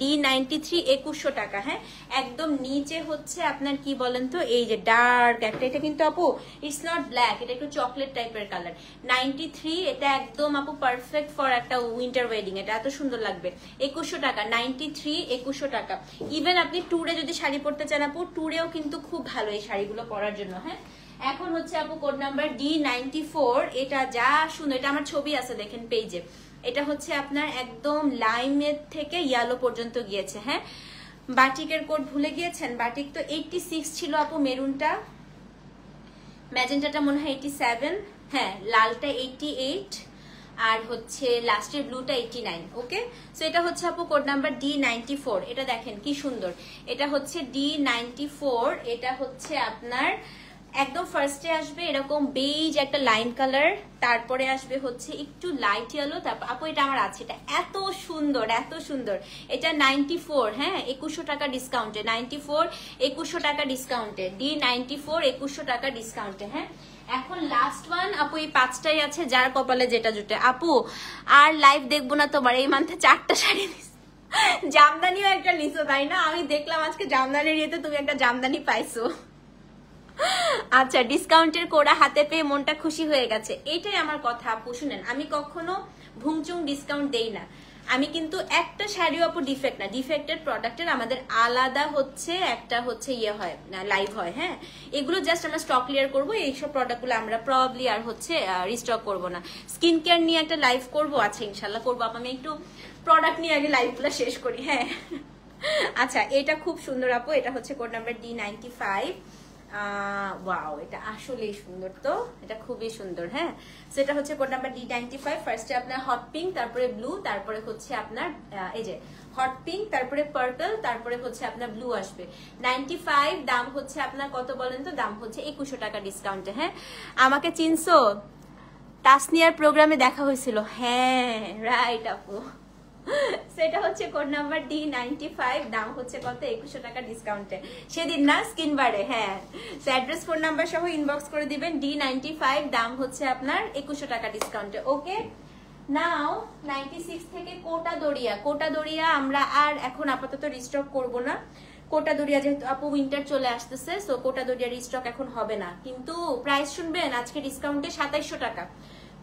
2100 টাকা। হ্যাঁ একদম নিচে হচ্ছে আপনার কি বলেন তো, এই যে ডার্ক একটা, এটা কিন্তু আপু ইটস নট ব্ল্যাক, এটা একটু চকলেট টাইপের কালার। 93, এটা একদম আপু পারফেক্ট ফর একটা উইন্টার ওয়েডিং, এটা এত সুন্দর লাগবে। 2100 টাকা, 93 2100 টাকা। ইভেন আপনি ট্যুরে যদি শাড়ি পরতে চান আপু, ট্যুরেও কিন্তু খুব ভালো এই শাড়িগুলো পরার জন্য। হ্যাঁ এখন হচ্ছে আপু কোড নাম্বার D94। এটা যা সুন্দর, এটা আমার ছবি আছে দেখেন পেজে। এটা হচ্ছে আপনার একদম লাইমের থেকে ইয়েলো পর্যন্ত গিয়েছে। হ্যাঁ বাটিকের কোড ভুলে গিয়েছেন, বাটিক তো 86 ছিল আপু, মেরুনটা, ম্যাজেন্টাটা মনে হয় 87, হ্যাঁ লালটা 88, আর হচ্ছে লাস্টের ব্লুটা 89। ওকে সো এটা হচ্ছে আপু কোড নাম্বার D94। এটা দেখেন কি সুন্দর, এটা হচ্ছে D94। এটা হচ্ছে আপনার একদম ফার্স্টে আসবে এরকম বেজ একটা লাইন কালার, তারপরে আসবে হচ্ছে একটু লাইট ইয়েলো, তারপর আপু এটা আমার আছে, এটা এত সুন্দর এত সুন্দর। এটা 94, হ্যাঁ 2100 টাকা ডিসকাউন্টে, 94 2100 টাকা ডিসকাউন্টে, D94 2100 টাকা ডিসকাউন্টে। হ্যাঁ এখন লাস্ট ওয়ান আপু, এই 5টাই আছে, যার কপালে যেটা জুটে। আপু আর লাইভ দেখবো না তোমার, এই মান্থে 4টা শাড়ি নিস, জামদানিও একটা নিছো তাই না? আমি দেখলাম আজকে জামদানির ইয়েতে তুমি একটা জামদানি পাইছো। আচ্ছা ডিসকাউন্টের কোডা হাতে পেয়ে মনটা খুশি হয়ে গেছে, এইটাই আমার কথা আপু। শুনেন আমি কখনো ভুংচুং ডিসকাউন্ট দেই না, আমি কিন্তু একটা শাড়িও আপু ডিফেক্ট না, ডিফেক্টেড প্রোডাক্টের আমাদের আলাদা হচ্ছে একটা হচ্ছে ইয়ে হয় লাইভ হয়। হ্যাঁ এগুলো জাস্ট আমরা স্টক ক্লিয়ার করবো, এইসব প্রোডাক্টগুলো আমরা প্রবলি আর হচ্ছে রিস্টক করবো না। স্কিন কেয়ার নিয়ে একটা লাইভ করবো, আচ্ছা ইনশাল্লাহ করবো আপু, আমি একটু প্রোডাক্ট নিয়ে আগে লাইভগুলো শেষ করি। হ্যাঁ আচ্ছা এটা খুব সুন্দর আপু, এটা হচ্ছে কোড নাম্বার D95। ওয়াও এটা আসলেই সুন্দর, তো এটা খুবই সুন্দর। হ্যাঁ সেটা হচ্ছে কোড নাম্বার D95। ফার্স্টে আপনার হট পিঙ্ক, তারপরে ব্লু, তারপরে হচ্ছে আপনার এই যে হট পিঙ্ক, তারপরে পার্পল, তারপরে হচ্ছে আপনার ব্লু আসবে। 95 দাম হচ্ছে আপনার কত বলেন তো, দাম হচ্ছে 2100 টাকা ডিসকাউন্টে। হ্যাঁ আমাকে চিনছো, তাসনিয়ার প্রোগ্রামে দেখা হয়েছিল, হ্যাঁ রাইট আপু। সেটা হচ্ছে কোড নাম্বার D95, দাম হচ্ছে কত, 2100 টাকা ডিসকাউন্টে। সেদিন না স্ক্রিন বারে, হ্যাঁ অ্যাড্রেস ফোন নাম্বার সহ ইনবক্স করে দিবেন। D95 দাম হচ্ছে আপনার 2100 টাকা ডিসকাউন্টে। ওকে নাও 96 থেকে কোটা দরিয়া, কোটা দরিয়া আমরা আর এখন আপাতত রিস্টক করব না। কোটা দরিয়া যেহেতু আপু উইন্টার চলে আসতেছে, সো কোটা দরিয়া রিস্টক এখন হবে না, কিন্তু প্রাইস শুনবেন আজকে ডিসকাউন্টে 2700 টাকা।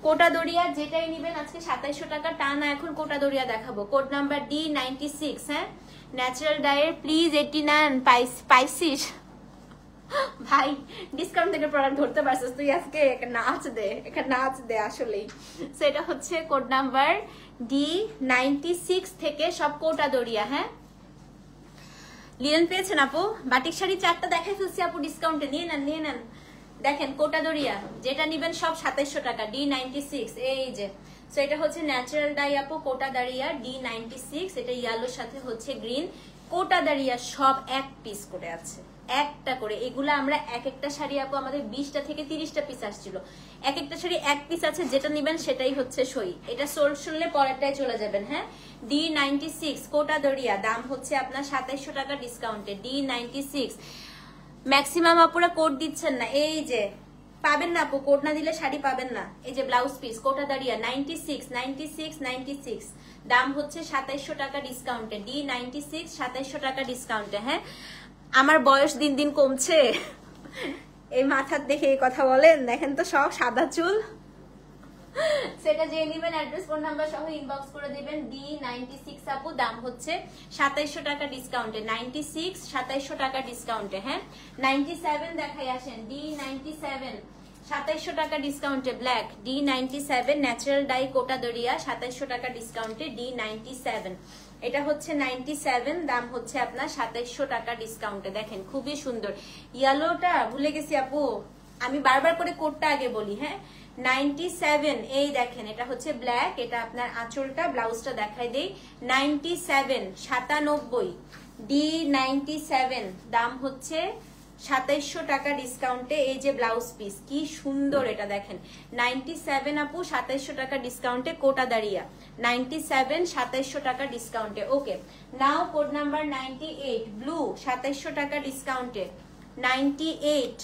কোটা দরিয়া যেটাই নিবেন আজকে 2700 টাকা, টানা এখন কোটা দরিয়া দেখাবো। Code number D96। হ্যাঁ ন্যাচারাল ডায়ের প্লিজ 89 পাইছিস ভাই, ডিসকাউন্ট থেকে প্রোডাক্ট ধরতে পারছিস তুই, আজকে নাচ দে, এখানে নাচ দে আসলেই। সেটা হচ্ছে কোড নাম্বার D96 থেকে সব কোটা দরিয়া। হ্যাঁ লিনেন পেয়েছেন আপু, বাটিক শাড়ি 4টা দেখাই ফেলছি আপু ডিসকাউন্টে, নিয়ে নেন নিয়ে নেন। দেখেন কোটা দরিয়া যেটা নিবেন সব 2700 টাকা, D96। এই যে সো এটা হচ্ছে ন্যাচারাল ডাই আপু, কোটা দাঁড়িয়া D96, এটা ইয়েলোর সাথে হচ্ছে গ্রিন। কোটা দাঁড়িয়া সব এক পিস করে আছে, একটা করে। এগুলা আমরা এক একটা শাড়ি আপু আমাদের 20টা থেকে 30টা পিস আসছিল, এক একটা শাড়ি এক পিস আছে, যেটা নিবেন সেটাই হচ্ছে সই। এটা সোল্ড শুনলে পরেরটাই চলে যাবেন। হ্যাঁ D96 কোটা দরিয়া, দাম হচ্ছে আপনার 2700 টাকা ডিসকাউন্টে, D96। ম্যাক্সিমাম আপুরা কোড দিচ্ছেন না, এই যে পাবেন না আপু, কোড না দিলে শাড়ি পাবেন না। এই যে ব্লাউজ পিস কোটা দাঁড়িয়া 96 96 96, দাম হচ্ছে 2700 টাকা ডিসকাউন্টে, D96 2700 টাকা ডিসকাউন্টে। হ্যাঁ আমার বয়স দিন দিন কমছে, এই মাথার দেখে এই কথা বলেন, দেখেন তো সব সাদা চুল। সেটা যে নেবেন অ্যাড্রেস ফোন নাম্বার সহ ইনবক্স করে দিবেন। D96 আপু, দাম হচ্ছে 2700 টাকা ডিসকাউন্টে, 96 2700 টাকা ডিসকাউন্টে। হ্যাঁ 97 দেখাই আসেন, D97 2700 টাকা ডিসকাউন্টে, ব্ল্যাক D97 ন্যাচারাল ডাই কোটা দরিয়া 2700 টাকা ডিসকাউন্টে, D97। এটা হচ্ছে 97, দাম হচ্ছে আপনার 2700 টাকা ডিসকাউন্টে। দেখেন খুবই সুন্দর, ইয়েলোটা ভুলে গেছি আপু, আমি বারবার করে কোডটা আগে বলি। হ্যাঁ 97, এই দেখেন এটা হচ্ছে ব্ল্যাক, এটা আপনার আঁচলটা, ব্লাউজটা দেখাই দেই। 97 97, D97, দাম হচ্ছে 2700 টাকা ডিসকাউন্টে এই যে ব্লাউজ পিস, কি সুন্দর এটা দেখেন। 97 আপু 2700 টাকা ডিসকাউন্টে কোটা দাঁড়িয়া, 97 2700 টাকা ডিসকাউন্টে। ওকে, নাও কোড নাম্বার 98 ব্লু 2700 টাকা ডিসকাউন্টে, 98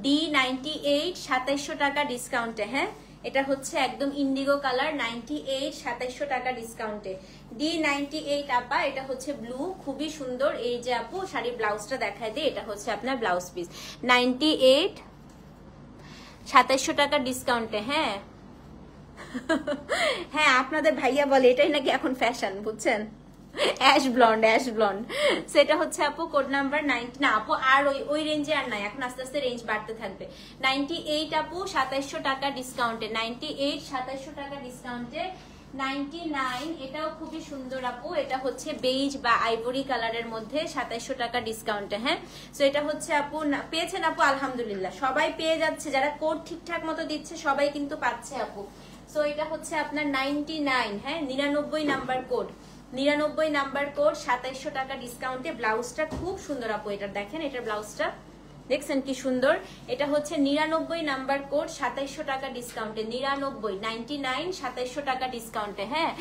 D98 2700 টাকা ডিসকাউন্টে। হ্যাঁ, এটা হচ্ছে একদম ইন্ডিগো কালার, 98 2700 টাকা ডিসকাউন্টে। D98 আপা, এটা হচ্ছে ব্লু, খুবই সুন্দর। এই যে আপু শাড়ির ব্লাউজটা দেখায় দিই, এটা হচ্ছে আপনার ব্লাউজ পিস, 98 2700 টাকা ডিসকাউন্টে। হ্যাঁ হ্যাঁ, আপনাদের ভাইয়া বলে এটাই নাকি এখন ফ্যাশন, বুঝছেন? Ash blonde, ash blonde. সেটা হচ্ছে আপু কোড নাম্বার 90 না আপু, আর ওই রেঞ্জে আর নাই, এখন আস্তে আস্তে রেঞ্জ বাড়তে থাকবে। 98 আপু 2700 টাকা ডিসকাউন্টে, 98 2700 টাকা ডিসকাউন্টে। 99 এটাও খুবই সুন্দর আপু, এটা হচ্ছে বেইজ বা আইভরি কালারের মধ্যে 2700 টাকা ডিসকাউন্টে। হ্যাঁ, সো এটা হচ্ছে আপু পেয়েছেন আপু, আলহামদুলিল্লাহ সবাই পেয়ে যাচ্ছে, যারা কোড ঠিকঠাক মতো দিচ্ছে সবাই কিন্তু পাচ্ছে আপু। সো এটা হচ্ছে আপনার 99, হ্যাঁ 99 নাম্বার কোড, 99 নাম্বার কোড 2700 টাকা ডিসকাউন্টে। ব্লাউজটা খুব সুন্দর আপু, এটা দেখেন, এটার ব্লাউজটা দেখছেন কি সুন্দর। এটা হচ্ছে 99 নাম্বার কোড 2700 টাকা ডিসকাউন্টে, 99 99 2700 টাকা ডিসকাউন্টে। হ্যাঁ,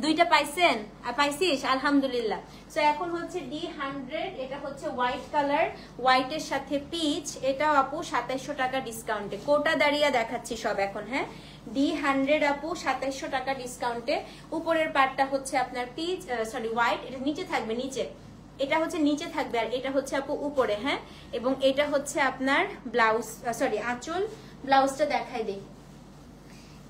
দুইটা পাইছেন? পাইছিস, আলহামদুলিল্লাহ। সো এখন হচ্ছে D100, এটা হচ্ছে হোয়াইট কালার, হোয়াইটের সাথে পিচ, এটাও আপু 2700 টাকা ডিসকাউন্টে। কোটা দাঁড়িয়ে দেখাচ্ছি সব এখন। হ্যাঁ, D100 আপু 2700 টাকা ডিসকাউন্টে। উপরের পার্টটা হচ্ছে আপনার পিচ, সরি হোয়াইট, এটা নিচে থাকবে, নিচে এটা হচ্ছে নিচে থাকবে, আর এটা হচ্ছে আপু উপরে। হ্যাঁ, এবং এটা হচ্ছে আপনার ব্লাউজ, সরি আঁচল। ব্লাউজটা দেখাই দিই,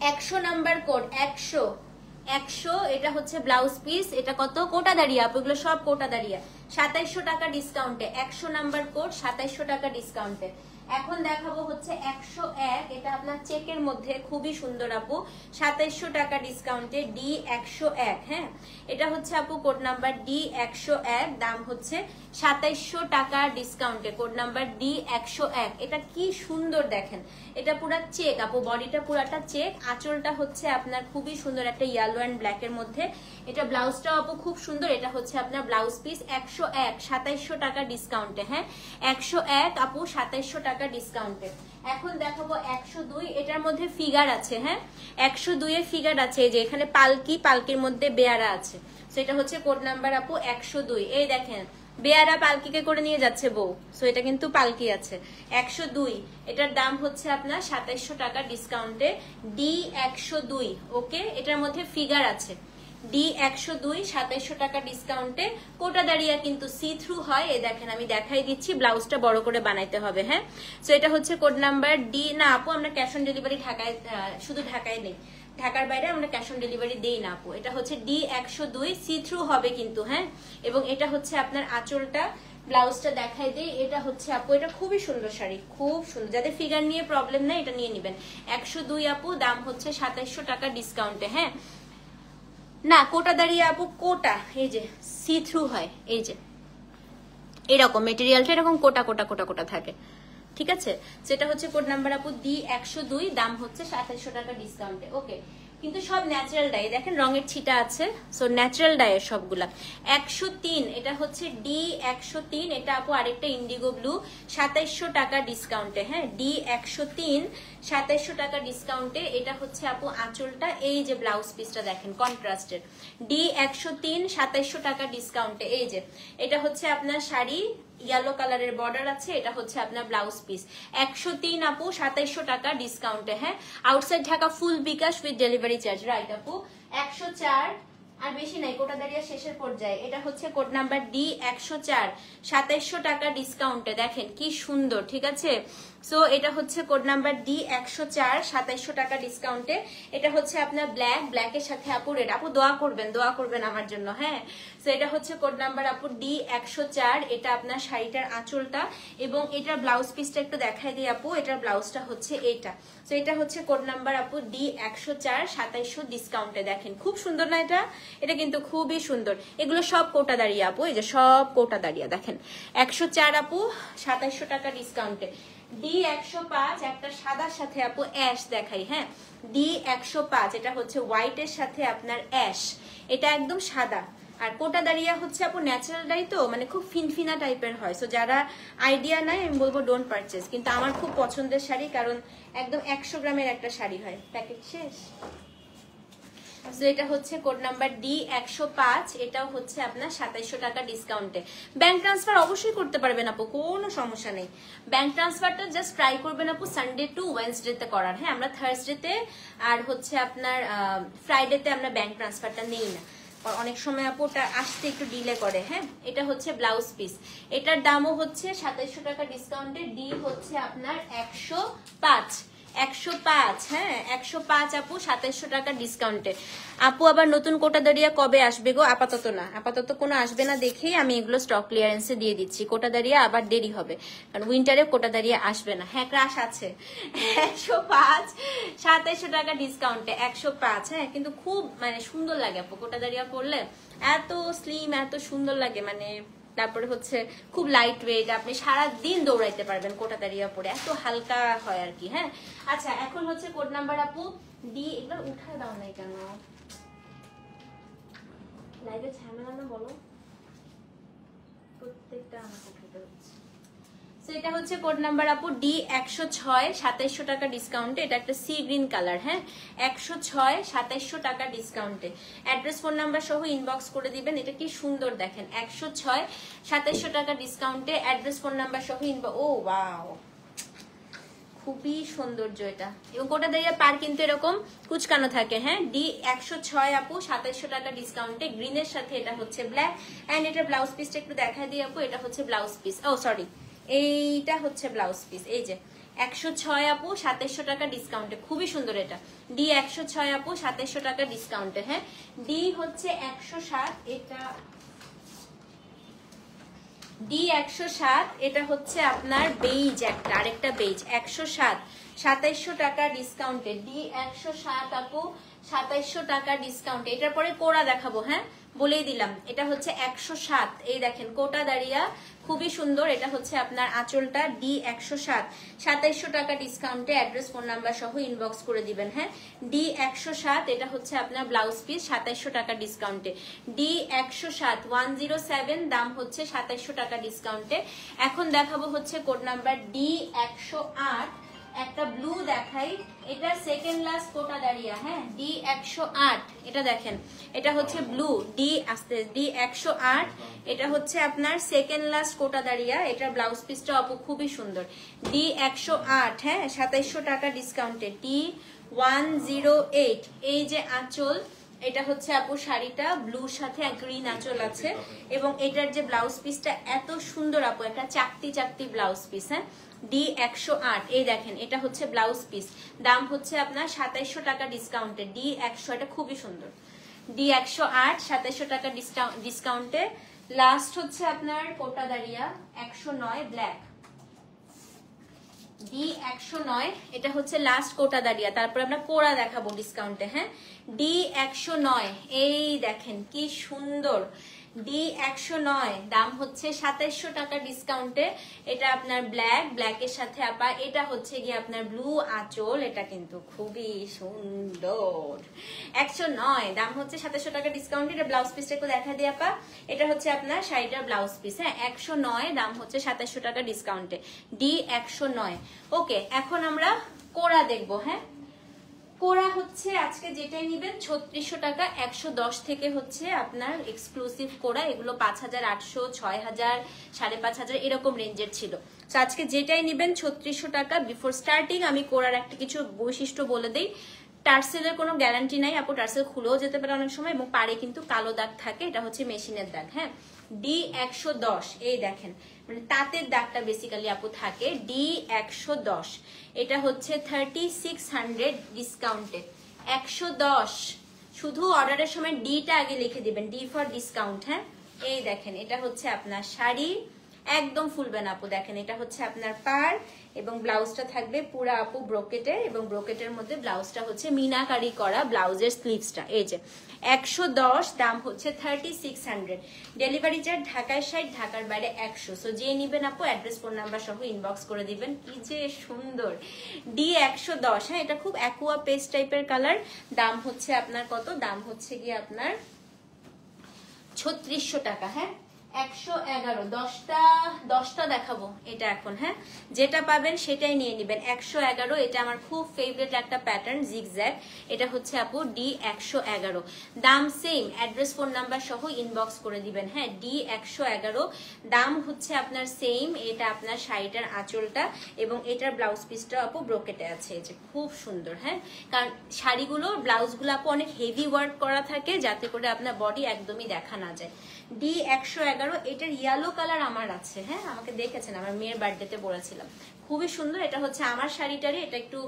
100 নাম্বার কোড, 100 এটা হচ্ছে ব্লাউজ পিস। এটা কত? কোটা দাঁড়িয়ে আপু, এগুলো সব কোটা দাঁড়িয়ে, 2700 টাকা ডিসকাউন্টে। 100 নাম্বার কোড 2700 টাকা ডিসকাউন্টে। এখন দেখাবো হচ্ছে 101, এটা আপনার চেকের মধ্যে খুবই সুন্দর আপু, 2700 টাকা ডিসকাউন্টে, D101। হ্যাঁ, এটা হচ্ছে আপু কোড নাম্বার D101, দাম হচ্ছে 2700 টাকা ডিসকাউন্টে, কোড নাম্বার D101। এটা কি সুন্দর দেখেন, এটা পুরো চেক আপু, বডিটা পুরাটা চেক, আঁচলটা হচ্ছে আপনার খুবই সুন্দর একটা ইয়েলো এন্ড ব্ল্যাক এর মধ্যে। এটা ব্লাউজটাও আপু খুব সুন্দর, এটা হচ্ছে আপনার ব্লাউজ পিস। 101 2700 টাকা ডিসকাউন্টে। হ্যাঁ, 101 আপু 2700 টাকা ডিসকাউন্টে। এখন দেখাবো 102, এটার মধ্যে ফিগার আছে। হ্যাঁ, 102 এর ফিগার আছে, যে এখানে পালকি, পালকির মধ্যে বেয়ারা আছে। সেটা হচ্ছে কোড নাম্বার আপু 102। এই দেখেন, বেয়ারা পালকিকে করে নিয়ে যাচ্ছে বউ, সো এটা কিন্তু পালকি আছে। 102, এটার দাম হচ্ছে আপনার 2700 টাকা ডিসকাউন্টে, D102। ওকে, এটার মধ্যে ফিগার আছে, D102 2700 টাকা ডিসকাউন্টে। কোটা দাঁড়িয়ে কিন্তু সি থ্রু হয়, এই দেখেন আমি দেখাই দিচ্ছি, ব্লাউজটা বড় করে বানাইতে হবে। হ্যাঁ, সো এটা হচ্ছে কোড নাম্বার ডি, না আপু আমরা ক্যাশ অন ডেলিভারি ঢাকায়, শুধু ঢাকায় নেই, ঢাকার বাইরে আমরা ক্যাশ অন ডেলিভারি দেই না আপু। এটা হচ্ছে D102, সি থ্রু হবে কিন্তু। হ্যাঁ, এবং এটা হচ্ছে আপনার আঁচলটা। ব্লাউজটা দেখাই দিই, এটা হচ্ছে আপু, এটা খুবই সুন্দর শাড়ি, খুব সুন্দর, যাদের ফিগার নিয়ে প্রবলেম নেই এটা নিয়ে নেবেন। 102 আপু, দাম হচ্ছে 2700 টাকা ডিসকাউন্টে। হ্যাঁ, না কোটা দাঁড়িয়ে আপু, কোটা এই যে সি থ্রু হয়, এই যে এরকম মেটেরিয়ালটা এরকম কোটা কোটা কোটা কোটা থাকে, ঠিক আছে। সেটা হচ্ছে কোড নাম্বার আপু D102, দাম হচ্ছে 2700 টাকা ডিসকাউন্টে। ওকে, কিন্তু সব ন্যাচারাল ডাই, দেখেন রঙের ছিটা আছে, সো ন্যাচারাল ডাইয়ের সবগুলা। 103, এটা হচ্ছে D103, এটা আপু আরেকটা ইন্ডিগো ব্লু, 2700 টাকা ডিসকাউন্টে। হ্যাঁ, D103 2700 টাকা ডিসকাউন্টে। এটা হচ্ছে আপু আঁচলটা, এই যে ব্লাউজ পিসটা দেখেন কন্ট্রাস্টের, D103 2700 টাকা ডিসকাউন্টে। এই যে এটা হচ্ছে আপনার শাড়ি, ইয়েলো কালারের বর্ডার আছে, এটা হচ্ছে আপনার ব্লাউজ পিস। 103 আপু 2700 টাকা ডিসকাউন্টে। হ্যাঁ, outside Dhaka full bKash with delivery charge, right আপু। 104, আর বেশি নাই, কোটা দাঁড়িয়ে শেষের পর্যায়ে। এটা হচ্ছে কোড নাম্বার D104, 2700 টাকা ডিসকাউন্টে। দেখেন কি সুন্দর, ঠিক আছে। সো এটা হচ্ছে কোড নাম্বার D104, 2700 টাকা ডিসকাউন্টে। এটা হচ্ছে আপনার ব্ল্যাক, ব্ল্যাকের সাথে আপু রেড। আপু দোয়া করবেন আমার জন্য। হ্যাঁ, সো এটা হচ্ছে কোড নাম্বার আপু D104, এটা আপনার শাড়িটার আঁচলটা, এবং এটার ব্লাউজ পিসটা একটু দেখাই দিই আপু, এটার ব্লাউজটা হচ্ছে এটা। সো এটা হচ্ছে কোড নাম্বার আপু D104, 2700 ডিসকাউন্টে। দেখেন খুব সুন্দর না এটা, এটা কিন্তু খুবই সুন্দর। এগুলো সব কোটা দাঁড়িয়ে আপু, এই যে সব কোটা দাঁড়িয়ে দেখেন। 104 আপু 2700 টাকা ডিসকাউন্টে। D105, একটা সাদার সাথে আপু অ্যাশ দেখাই। হ্যাঁ, D105, এটা হচ্ছে হোয়াইটের সাথে আপনার অ্যাশ, এটা একদম সাদা, আর কোটা দাঁড়িয়া হচ্ছে আপু ন্যাচারাল ডাই, তো মানে খুব ফিনফিনা টাইপের হয়। সো যারা আইডিয়া নাই আমি বলবো ডোন্ট পারচেজ, কিন্তু আমার খুব পছন্দের শাড়ি, কারণ একদম 100 গ্রামের একটা শাড়ি হয়। প্যাকেট শেষ। সো এটা হচ্ছে কোড নাম্বার D105, এটাও হচ্ছে আপনার 2700 টাকা ডিসকাউন্টে। ব্যাংক ট্রান্সফার অবশ্যই করতে পারবেন আপু, কোনো সমস্যা নেই। ব্যাংক ট্রান্সফারটা জাস্ট ট্রাই করবেন আপু সানডে টু ওয়েডনেসডেতে করার। হ্যাঁ, আমরা থার্সডেতে আর হচ্ছে আপনার ফ্রাইডেতে আমরা ব্যাংক ট্রান্সফারটা নেই না, অনেক সময় আপু ওটা আসতে একটু ডিলে করে। হ্যাঁ, এটা হচ্ছে ব্লাউজ পিস, এটার দামও হচ্ছে 2700 টাকা ডিসকাউন্টে। ডি হচ্ছে আপনার 105। হ্যাঁ 105 আপু 2700 টাকা ডিসকাউন্টে। আপু আবার নতুন কোটা দাঁড়িয়া কবে আসবে গো? আপাতত না, আপাতত কোনো আসবে না দেখেই আমি এগুলো স্টক ক্লিয়ারেন্সে দিয়ে দিচ্ছি। কোটা দাঁড়িয়া আবার দেরি হবে, কারণ উইন্টারে কোটা দাঁড়িয়া আসবে না। হ্যাঁ, ক্রাশ আছে। 105 2700 টাকা ডিসকাউন্টে 105। হ্যাঁ, কিন্তু খুব মানে সুন্দর লাগে আপু কোটা দাঁড়িয়া পরলে, এত স্লিম এত সুন্দর লাগে। মানে তারপরে হচ্ছে খুব লাইট ওয়েট, আপনি সারাদিন দৌড়াইতে পারবেন কোটা দাঁড়িয়ে পরে, এত হালকা হয় আর কি। হ্যাঁ, আচ্ছা এখন হচ্ছে কোড নাম্বার আপু ডি। এগুলো উঠায় দাও নাই কেন? লাইভে ঝামেলা না বলো, প্রত্যেকটা আমাকে উঠাতে হচ্ছে। এটা হচ্ছে কোড নাম্বার আপু D106 2700 টাকা ডিসকাউন্টে। এটা একটা সি গ্রিন কালার। হ্যাঁ, 106 2700 টাকা ডিসকাউন্টে। অ্যাড্রেস ফোন নাম্বার সহ ইনবক্স করে দিবেন। এটা কি সুন্দর দেখেন, 106 2700 টাকা ডিসকাউন্টে, অ্যাড্রেস ফোন নাম্বার সহ ইনবক্স। ও ওয়াও, খুবই সৌন্দর্য এটা। এবং কোটা দাঁড়িয়ে পার কিন্তু এরকম কুচকানো থাকে। হ্যাঁ, D106 আপু 2700 টাকা ডিসকাউন্টে, গ্রিনের সাথে এটা হচ্ছে ব্ল্যাক। এন্ড এটা ব্লাউজ পিসটা একটু দেখা দিই আপু, এটা হচ্ছে ব্লাউজ পিস। ও সরি, এইটা হচ্ছে ব্লাউজ পিস। এই যে 106 আপু 2700 টাকা ডিসকাউন্টে, খুবই সুন্দর এটা। D106 আপু 2700 টাকা ডিসকাউন্টে। হ্যাঁ, ডি হচ্ছে 107, এটা D107, এটা হচ্ছে আপনার বেইজ, একটা আরেকটা বেইজ। 107 2700 টাকা ডিসকাউন্টে। D107 আপু 2700 টাকা ডিসকাউন্টে। এটার পরে কোড়া দেখাবো। হ্যাঁ, বলেই দিলাম এটা হচ্ছে 107। এই দেখেন কোটা দাঁড়িয়া খুবই সুন্দর। এটা হচ্ছে আপনার আঁচলটা। D107 2700 টাকা ডিসকাউন্টে, অ্যাড্রেস ফোন নাম্বার সহ ইনবক্স করে দিবেন। হ্যাঁ, D107, এটা হচ্ছে আপনার ব্লাউজ পিস 2700 টাকা ডিসকাউন্টে। D107 107, দাম হচ্ছে 2700 টাকা ডিসকাউন্টে। এখন দেখাবো হচ্ছে কোড নাম্বার D108, একটা ব্লু দেখাই, এটা সেকেন্ড লাস্ট কোটা দাঁড়িয়া। হ্যাঁ, D108, এটা দেখেন, এটা হচ্ছে ব্লু। D108, এটা হচ্ছে আপনার সেকেন্ড লাস্ট কোটা দাঁড়িয়া। এটা ব্লাউজ পিসটা আপু খুবই সুন্দর। D108, হ্যাঁ 2700 টাকা ডিসকাউন্টে। D108, এই যে আঁচল, এটা হচ্ছে আপু শাড়িটা ব্লুর সাথে গ্রিন আঁচল আছে, এবং এটার যে ব্লাউজ পিসটা এত সুন্দর আপু, একটা চাকতি চাকতি ব্লাউজ পিস। হ্যাঁ, D108, এই দেখেন এটা হচ্ছে ব্লাউজ পিস, দাম হচ্ছে আপনার 2700 টাকা ডিসকাউন্টে। D100, এটা খুবই সুন্দর। D108 2700 টাকা ডিসকাউন্টে। লাস্ট হচ্ছে আপনার কোটা দাঁড়িয়া 109 ব্ল্যাক। D109, এটা হচ্ছে লাস্ট কোটা দাঁড়িয়া। তারপর আমরা কোড়া দেখাবো ডিসকাউন্টে। হ্যাঁ, D109, এই দেখেন কি সুন্দর। D109, দাম হচ্ছে 2700 টাকা ডিসকাউন্টে। এটা আপনার ব্ল্যাক, ব্ল্যাকের সাথে আপা এটা হচ্ছে গিয়ে আপনার ব্লু আঁচল, এটা কিন্তু খুবই সুন্দর। 109, দাম হচ্ছে 2700 টাকা ডিসকাউন্টে। এটা ব্লাউজ পিসটা একটু দেখা দিই আপা, এটা হচ্ছে আপনার শাড়িটার ব্লাউজ পিস। হ্যাঁ, 109, দাম হচ্ছে 2700 টাকা ডিসকাউন্টে। D109। ওকে, এখন আমরা কোড়া দেখবো। হ্যাঁ, কোড়া হচ্ছে আজকে যেটাই নিবেন 3600 টাকা। 110 থেকে হচ্ছে আপনার এক্সক্লুসিভ কোড়া, এগুলো 5800, 6000, 5500 এরকম রেঞ্জের ছিল। তো আজকে যেটাই নিবেন 3600 টাকা। বিফোর স্টার্টিং আমি কোড়ার একটা কিছু বৈশিষ্ট্য বলে দিই। টার্সেলের কোনো গ্যারান্টি নাই আপু, টার্সেল খুলেও যেতে পারে অনেক সময়, এবং পাড়ে কিন্তু কালো দাগ থাকে, এটা হচ্ছে মেশিনের দাগ। হ্যাঁ, D110, এই দেখেন মানে তাঁতের দাগটা বেসিক্যালি আপু থাকে। D110, এটা হচ্ছে 3600 ডিসকাউন্টে। 110, শুধু অর্ডারের সময় ডিটা আগে লিখে দিবেন, ডি ফর ডিসকাউন্ট। হ্যাঁ, এই দেখেন এটা হচ্ছে আপনার শাড়ি, একদম ফুলবে না আপু। দেখেন এটা হচ্ছে আপনার পার, এবং ব্লাউজটা থাকবে পুরা আপু ব্রোকেটের, এবং ব্রোকেটের মধ্যে ব্লাউজটা হচ্ছে মিনাকারি করা, ব্লাউজের স্লিভসটা। এই যে 110, দাম হচ্ছে 3600। ডেলিভারি চার্জ ঢাকায় 60, ঢাকার বাইরে 100। সো যে নিবেন আপু অ্যাড্রেস ফোন নাম্বার সহ ইনবক্স করে দিবেন। কি যে সুন্দর D110। হ্যাঁ, এটা খুব অ্যাকুয়া পেস্ট টাইপের কালার। দাম হচ্ছে আপনার কত? দাম হচ্ছে গিয়ে আপনার 3600 টাকা। হ্যাঁ 111, 10টা দেখাবো এটা এখন। হ্যাঁ যেটা পাবেন সেটাই নিয়ে নেবেন। 111, এটা আমার খুব ফেভারিট একটা প্যাটার্ন জিগজ্যাগ। এটা হচ্ছে আপু D111, দাম সেম, অ্যাড্রেস ফোন নাম্বার সহ ইনবক্স করে দিবেন। হ্যাঁ D111, দাম হচ্ছে আপনার সেম। এটা আপনার শাড়িটার আঁচলটা এবং এটার ব্লাউজ পিসটা আপু ব্রোকেটে আছে, এই যে খুব সুন্দর। হ্যাঁ কারণ শাড়িগুলো ব্লাউজগুলো আপু অনেক হেভি ওয়ার্ক করা থাকে, যাতে করে আপনার বডি একদমই দেখা না যায়। D111, এটার ইয়েলো কালার আমার আছে। হ্যাঁ আমাকে দেখেছেন, আমার মেয়ের বার্থডেতে পরেছিলাম, খুবই সুন্দর। এটা হচ্ছে আমার শাড়িটারই, এটা একটু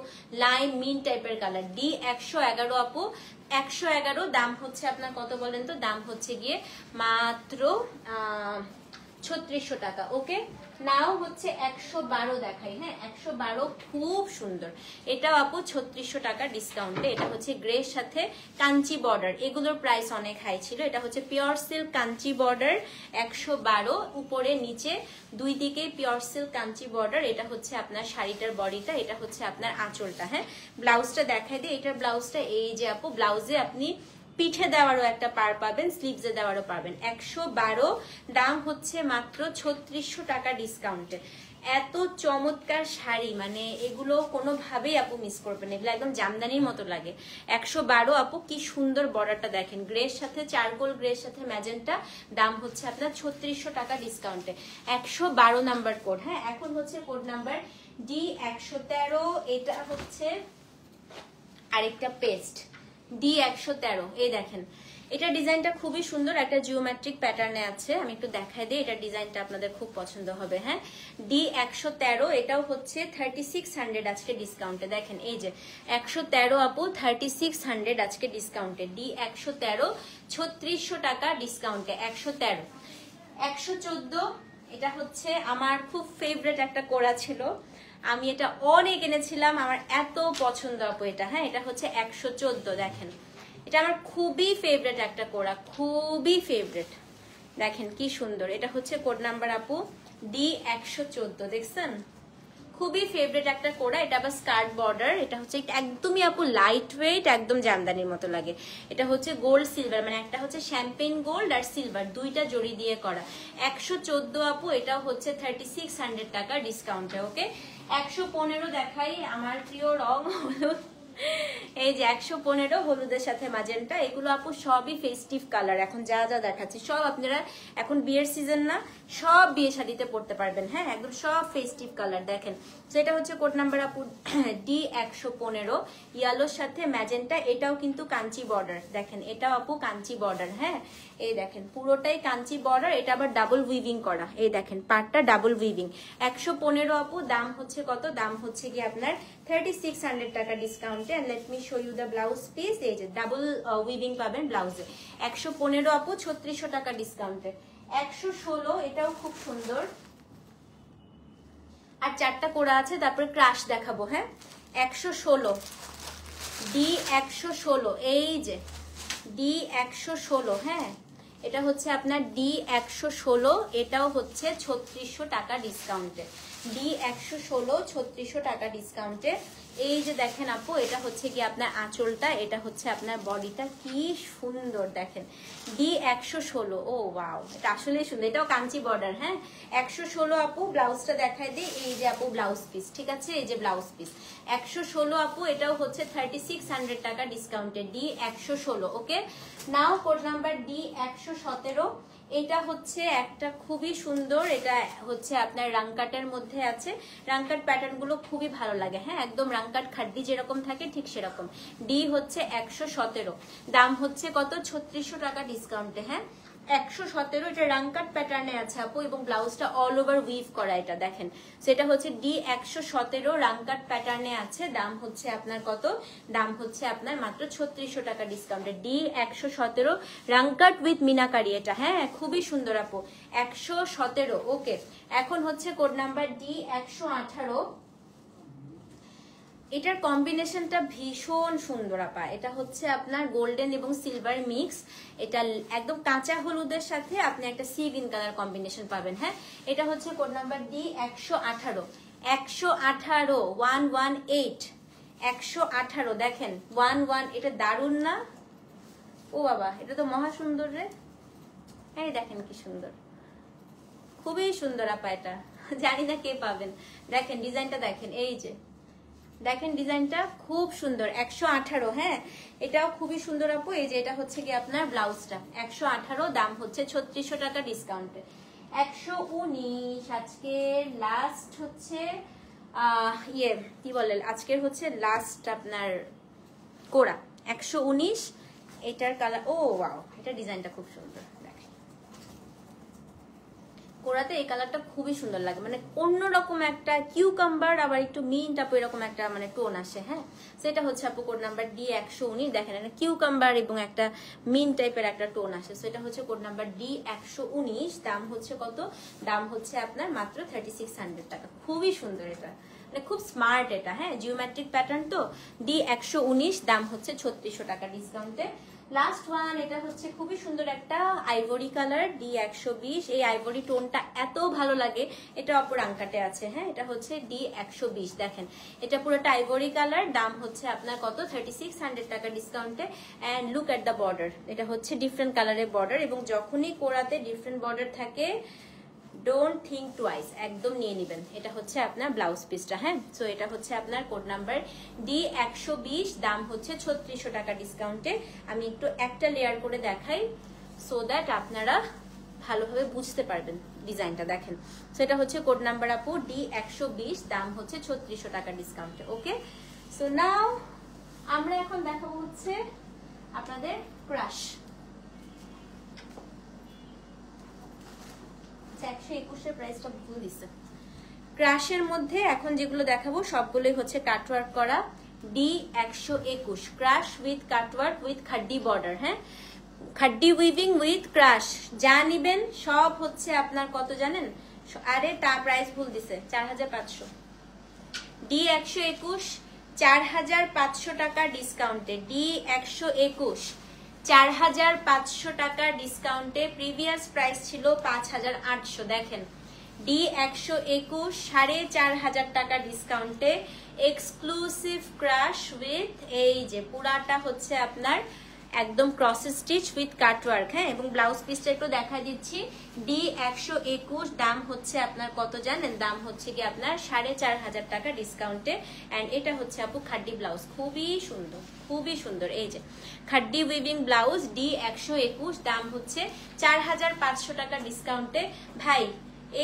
লাইম মিন টাইপের কালার। D111 আপু 111, দাম হচ্ছে আপনার কত বলেন তো? দাম হচ্ছে গিয়ে মাত্র 3600 টাকা। ওকে নাও হচ্ছে 112 দেখাই। হ্যাঁ 112 খুব সুন্দর, এটাও আপু 3600 টাকা ডিসকাউন্টে। এটা হচ্ছে গ্রের সাথে কাঞ্চি বর্ডার, এগুলোর প্রাইস অনেক হাই ছিল। এটা হচ্ছে পিওর সিল্ক কাঞ্চি বর্ডার 112, উপরে নিচে দুই দিকে পিওর সিল্ক কাঞ্চি বর্ডার। এটা হচ্ছে আপনার শাড়িটার বডিটা, এটা হচ্ছে আপনার আঁচলটা। হ্যাঁ ব্লাউজটা দেখাই দিই। এটার ব্লাউজটা এই যে আপু, ব্লাউজে আপনি পিঠে দেওয়ারও একটা পার পাবেন, স্লিভসে দেওয়ারও পাবেন। 112, দাম হচ্ছে মাত্র 3600 টাকা ডিসকাউন্টে। এত চমৎকার শাড়ি, মানে এগুলো কোনোভাবেই আপু মিস করবেন, এগুলো একদম জামদানির মতো লাগে। 112 আপু, কি সুন্দর বর্ডারটা দেখেন, গ্রের সাথে চারকোল গ্রের সাথে ম্যাজেন্টা, দাম হচ্ছে আপনার 3600 টাকা ডিসকাউন্টে। 112 নাম্বার কোড। হ্যাঁ এখন হচ্ছে কোড নাম্বার D113, এটা হচ্ছে আরেকটা পেস্ট D113। এই দেখেন, এটা ডিজাইনটা খুবই সুন্দর, একটা জিওমেট্রিক প্যাটার্নে আছে। আমি একটু দেখাই দিই, এটা ডিজাইনটা আপনাদের খুব পছন্দ হবে। হ্যাঁ D113, এটাও হচ্ছে 3600 আজকে ডিসকাউন্টে। দেখেন এই যে 113 আপু 3600 আজকে ডিসকাউন্টে। D113 3600 টাকা ডিসকাউন্টে। 113, 114, এটা হচ্ছে আমার খুব ফেভারিট একটা কোরা ছিল, আমি এটা অনেক এনেছিলাম, আমার এত পছন্দ আপু এটা। হ্যাঁ এটা হচ্ছে 114, দেখেন এটা আমার খুবই ফেভারিট একটা কোরা, খুবই ফেভারিট। দেখেন কি সুন্দর, এটা হচ্ছে কোড নাম্বার আপু D114, দেখছেন খুবই ফেভারিট একটা কোরা। এটা আবার স্কার্ট বর্ডার, এটা হচ্ছে একদমই আপু লাইট ওয়েট, একদম জামদানির মতো লাগে। এটা হচ্ছে গোল্ড সিলভার, মানে একটা হচ্ছে শ্যাম্পেন গোল্ড আর সিলভার, দুইটা জড়ি দিয়ে করা। 114 আপু, এটাও হচ্ছে 3600 টাকা ডিসকাউন্টে। ওকে 115 দেখাই, আমার প্রিয় রং হলুদ। এই যে 115 হলুদের সাথে ম্যাজেন্টা, এগুলো আপু সবই ফেস্টিভ কালার। এখন যা যা দেখাচ্ছি সব আপনারা, এখন বিয়ের সিজন না, সব বিয়ে শাড়িতে পড়তে পারবেন। হ্যাঁ একদম সব ফেস্টিভ কালার। দেখেন সেটা হচ্ছে কোড নাম্বার আপু D115, ইয়েলোর সাথে ম্যাজেন্টা, এটাও কিন্তু কাঞ্চি বর্ডার। দেখেন এটাও আপু কাঞ্চি বর্ডার। হ্যাঁ এই দেখেন পুরোটাই কাঞ্চি বর্ডার, এটা আবার ডাবল উইভিং করা। এই দেখেন পার্টটা ডাবল উইভিং। 115 আপু, দাম হচ্ছে কত? দাম হচ্ছে কি আপনার 3600 টাকা ডিসকাউন্টে। And let me show you the blouse piece. এই যে ডাবল উইভিং পাবেন ব্লাউজে। 115 আপু 3600 টাকা ডিসকাউন্টে। 116, এটাও খুব সুন্দর, আর 4টা কোরা আছে, তারপরে ক্রাশ দেখাবো। হ্যাঁ 116, D116, এই যে D116। হ্যাঁ এটা হচ্ছে আপনার D116, এটাও হচ্ছে 3600 টাকা ডিসকাউন্টে। D116 3600 টাকা ডিসকাউন্টে। এই যে দেখেন আপু, এটা হচ্ছে কি আপনার আঁচলটা, এটা হচ্ছে আপনার বডিটা, কি সুন্দর দেখেন। D116, ও ওয়াও, এটা আসলেই সুন্দর, এটাও কাঞ্চি বর্ডার। হ্যাঁ 116 আপু, ব্লাউজটা দেখাই দিই। এই যে আপু ব্লাউজ পিস, ঠিক আছে, এই যে ব্লাউজ পিস 116 আপু, এটাও হচ্ছে 3600 টাকা ডিসকাউন্টে। D116। ওকে নাও কোড নাম্বার D117, এটা হচ্ছে একটা খুবই সুন্দর, এটা হচ্ছে আপনার রাংকাটের মধ্যে আছে। রাংকাট প্যাটার্ন গুলো খুবই ভালো লাগে। হ্যাঁ একদম রাংকাট খাড্ডি যেরকম থাকে ঠিক সেরকম। ডি হচ্ছে 117, দাম হচ্ছে কত? 3600 টাকা ডিসকাউন্টে। হ্যাঁ 117, এটা রাংকাট প্যাটার্নে আছে আপু, এবং ব্লাউজটা অল ওভার উইভ করা। এটা দেখেন, সেটা হচ্ছে D117 রাংকাট প্যাটার্নে আছে। দাম হচ্ছে আপনার কত? দাম হচ্ছে আপনার মাত্র 3600 টাকা ডিসকাউন্টে। D117 রাংকাট উইথ মিনাকারি, এটা হ্যাঁ খুবই সুন্দর আপু। 117। ওকে এখন হচ্ছে কোড নাম্বার D118, এটার কম্বিনেশনটা ভীষণ সুন্দর আপা। এটা হচ্ছে আপনার গোল্ডেন এবং সিলভার মিক্স, এটা একদম কাঁচা হলুদের সাথে আপনি একটা সি গ্রিন কালার কম্বিনেশন পাবেন। হ্যাঁ এটা হচ্ছে কোড নাম্বার D118। 118 118 118, দেখেন 11, এটা দারুণ না? ও বাবা, এটা তো মহা সুন্দর রে। এই দেখেন কি সুন্দর, খুবই সুন্দর আপা, এটা জানি না কে পাবেন। দেখেন ডিজাইনটা, দেখেন এই যে দেখেন ডিজাইনটা খুব সুন্দর, 118। হ্যাঁ, এটাও খুবই সুন্দর আপু। এই যে এটা হচ্ছে কি আপনার ব্লাউজটা 118, দাম হচ্ছে 3600 টাকা ডিসকাউন্টে। 119 আজকে লাস্ট হচ্ছে কি বলে, আজকের হচ্ছে লাস্ট আপনার কোরা 119। এটার কালার, ও ওয়াও, এটা ডিজাইনটা খুব সুন্দর। দেখেন কোরাতে এই কালারটা খুবই সুন্দর লাগে, মানে অন্যরকম একটা কিউকাম্বার আবার একটু মিন্ট আপু এরকম একটা মানে টোন আসে। হ্যাঁ, সেটা হচ্ছে আপু কোড নাম্বার D119। দেখেন এটা কিউকাম্বার এবং একটা মিন্ট টাইপের একটা টোন আসে। সেটা হচ্ছে কোড নাম্বার D119। দাম হচ্ছে কত? দাম হচ্ছে আপনার মাত্র 3600 টাকা। খুবই সুন্দর, এটা মানে খুব স্মার্ট এটা। হ্যাঁ, জিওমেট্রিক প্যাটার্ন তো। D119, দাম হচ্ছে 3600 টাকা ডিসকাউন্টে। লাস্ট ওয়ান, এটা হচ্ছে খুবই সুন্দর একটা আইভরি কালার, D120। এই আইভরি টোনটা এত ভালো লাগে, এটা অপর আঙ্কাটে আছে। হ্যাঁ, এটা হচ্ছে D120। দেখেন এটা পুরোটা আইভরি কালার, দাম হচ্ছে আপনার কত? 3600 টাকা ডিসকাউন্টে। And look at the border, এটা হচ্ছে ডিফারেন্ট কালারের বর্ডার, এবং যখনই কোরাতে ডিফারেন্ট বর্ডার থাকে ডোন্ট থিঙ্ক টুয়াইস, একদম নিয়ে নেবেন। এটা হচ্ছে আপনার ব্লাউজ পিসটা। হ্যাঁ, সো এটা হচ্ছে আপনার কোড নাম্বার D120, দাম হচ্ছে 3600 টাকা ডিসকাউন্টে। আমি একটু একটা লেয়ার করে দেখাই সো দ্যাট আপনারা ভালোভাবে বুঝতে পারবেন ডিজাইনটা। দেখেন, সো এটা হচ্ছে কোড নাম্বার আপু D120, দাম হচ্ছে 3600 টাকা ডিসকাউন্টে। ওকে, সো নাও আমরা এখন দেখাবো হচ্ছে আপনাদের ক্রাশ। 121 প্রাইসটা ভুল দিছে। ক্রাশের মধ্যে এখন যেগুলো দেখাবো সবগুলোই হচ্ছে কাটওয়ার্ক করা, D121 crush with cutwork with khaddi border. হ্যাঁ, খাড্ডি উইভিং উইথ ক্রাশ, যা নিবেন সব হচ্ছে আপনার কত জানেন? আরে তা প্রাইস ভুল দিছে, 4500। D121 4500 টাকা ডিসকাউন্টে। D121 4500 টাকা ডিসকাউন্টে। প্রিভিয়াস প্রাইস ছিল 5800। দেখেন D121 4500 টাকা ডিসকাউন্টে, এক্সক্লুসিভ ক্রাশ উইথ এই যে পুরাটা হচ্ছে আপনার একদম ক্রস স্টিচ উইথ কাটওয়ার্ক। হ্যাঁ, এবং ব্লাউজ পিসটা একটু দেখা দিচ্ছি। D121, দাম হচ্ছে আপনার কত জানেন? দাম হচ্ছে কি আপনার 4500 টাকা ডিসকাউন্টে। এন্ড এটা হচ্ছে আপু খাড্ডি ব্লাউজ, খুবই সুন্দর, খুবই সুন্দর। এই যে খাড্ডি উইভিং ব্লাউজ D121, দাম হচ্ছে 4500 টাকা ডিসকাউন্টে। ভাই,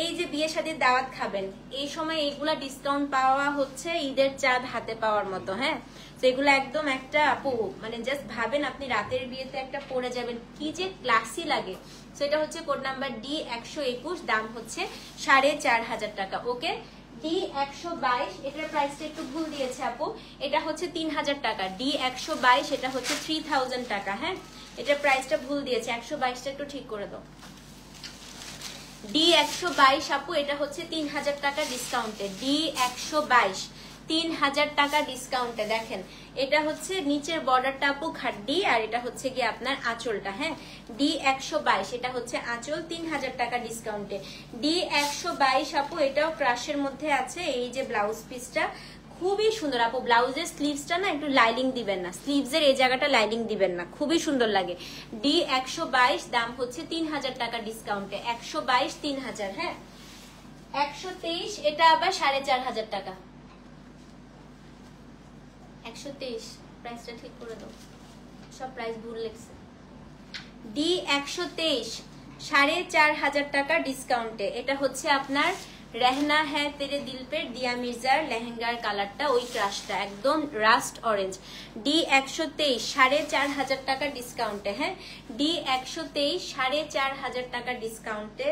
এই যে বিয়ে শাদীর দাওয়াত খাবেন, এই সময় এইগুলা ডিসকাউন্ট পাওয়া হচ্ছে ঈদের চাঁদ হাতে পাওয়ার মতো। হ্যাঁ, তো এগুলো একদম একটা আপু মানে জাস্ট ভাবেন আপনি রাতের বিয়েতে একটা পরে যাবেন, কি যে ক্লাসি লাগে। তো এটা হচ্ছে কোড নাম্বার D121, দাম হচ্ছে 4500 টাকা। ওকে, D122, এটার প্রাইসটা একটু ভুল দিয়েছে আপু, এটা হচ্ছে 3000 টাকা। D122, এটা হচ্ছে 3000 টাকা। হ্যাঁ, এটার প্রাইসটা ভুল দিয়েছে, 122টা একটু ঠিক করে দাও। D122 আপু, এটা হচ্ছে 3000 টাকা ডিসকাউন্টে। D122 3000 টাকা ডিসকাউন্টে। দেখেন এটা হচ্ছে নিচের বর্ডারটা আপু খাড্ডি, আর এটা হচ্ছে কি আপনার আঁচলটা। হ্যাঁ, D122, এটা হচ্ছে আঁচল, 3000 টাকা ডিসকাউন্টে। D122 আপু, এটাও ক্রাশের মধ্যে আছে। এই যে ব্লাউজ পিসটা খুবই সুন্দর আপু, ব্লাউজের স্লিভসটা না একটু লাইনিং দিবেন না, স্লিভসের এই জায়গাটা লাইনিং দিবেন না, খুবই সুন্দর লাগে। D122, দাম হচ্ছে 3000 টাকা ডিসকাউন্টে। 122 3000। হ্যাঁ, 123, এটা আবার 4500 টাকা। 123, প্রাইসটা ঠিক করে দাও, সব প্রাইস ভুল লিখছে। D123 4500 টাকা ডিসকাউন্টে। এটা হচ্ছে আপনার রেহনা হ্যাঁ তেরে দিল পে দিয়া মির্জার লেহেঙ্গার কালারটা, ওই ক্রাশটা একদম রাস্ট অরেঞ্জ। D123 4500 টাকা ডিসকাউন্টে। হ্যাঁ, D123 4500 টাকা ডিসকাউন্টে।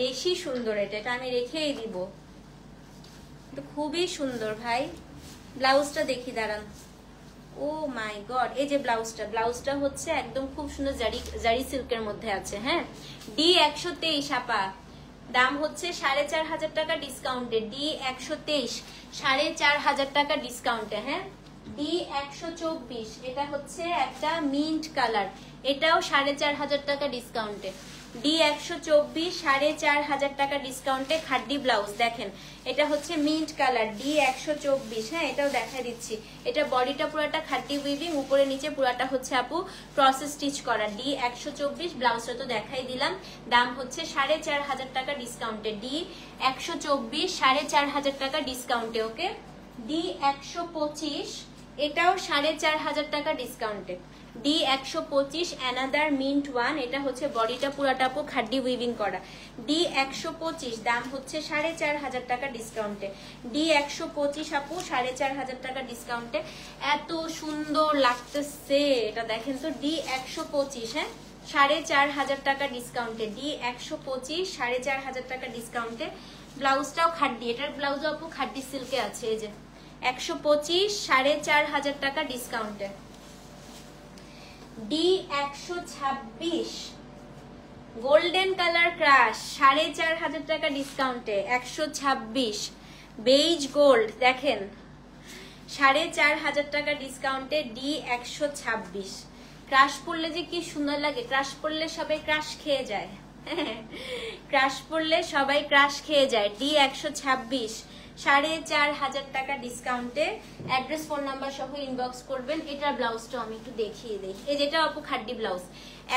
বেশি সুন্দর এটা আমি রেখেই দিব, খুবই সুন্দর ভাই। ব্লাউজটা দেখি দাঁড়ান। ও মাই গড, এই যে ব্লাউজটা হচ্ছে একদম খুব সুন্দর জারি সিল্কের মধ্যে আছে। হ্যাঁ, D123 আপা, দাম হচ্ছে 4500 টাকা ডিসকাউন্টে। D123 4500 টাকা ডিসকাউন্টে। হ্যাঁ, D124, এটা হচ্ছে একটা মিন্ট কালার, এটাও 4500 টাকা ডিসকাউন্টে। D124 4,500 টাকা ডিসকাউন্টে খাড্ডি ব্লাউজ দেখেন, এটা হচ্ছে মিন্ট কালার D124। হ্যাঁ, এটাও দেখা দিচ্ছি। এটা বডিটা পুরাটা খাড্ডি উইভিং, উপরে নিচে পুরাটা হচ্ছে আপু ক্রস স্টিচ করা। D124 ব্লাউজটা তো দেখাই দিলাম। দাম হচ্ছে 4,500 টাকা ডিসকাউন্টে। D124 4,500 টাকা ডিসকাউন্টে। ওকে, D125 এটাও 4,500 টাকা ডিসকাউন্টে। D125 অ্যানাদার মিন্ট ওয়ান, এটা হচ্ছে বডিটা পুরাটা আপু খাড্ডি উইভিং করা। D125 দাম হচ্ছে 4,500 টাকা ডিসকাউন্টে। D125 আপু 4,500 টাকা ডিসকাউন্টে। এত সুন্দর লাগতেছে এটা, দেখেন তো। D125 হ্যাঁ, 4,500 টাকা ডিসকাউন্টে। D125 4,500 টাকা ডিসকাউন্টে। ব্লাউজটাও খাড্ডি, এটার ব্লাউজও আপু খাড্ডি সিল্কে আছে। এই যে 125 4,500 টাকা ডিসকাউন্টে। D126 গোল্ডেন কালার ক্রাশ 4,500 টাকা ডিসকাউন্টে। 126 বেজ গোল্ড দেখেন 4,500 টাকা ডিসকাউন্টে। D126 ক্রাশ পরলে যে কি সুন্দর লাগে, ক্রাশ পরলে সবাই ক্রাশ খেয়ে যায়। ক্রাশ পরলে সবাই ক্রাশ খেয়ে যায়। D126 4,500 টাকা ডিসকাউন্টে। অ্যাড্রেস ফোন নাম্বার সহ ইনবক্স করবেন। এটার ব্লাউজটা আমি একটু দেখিয়ে দিই। এই যেটা আপু খাড্ডি ব্লাউজ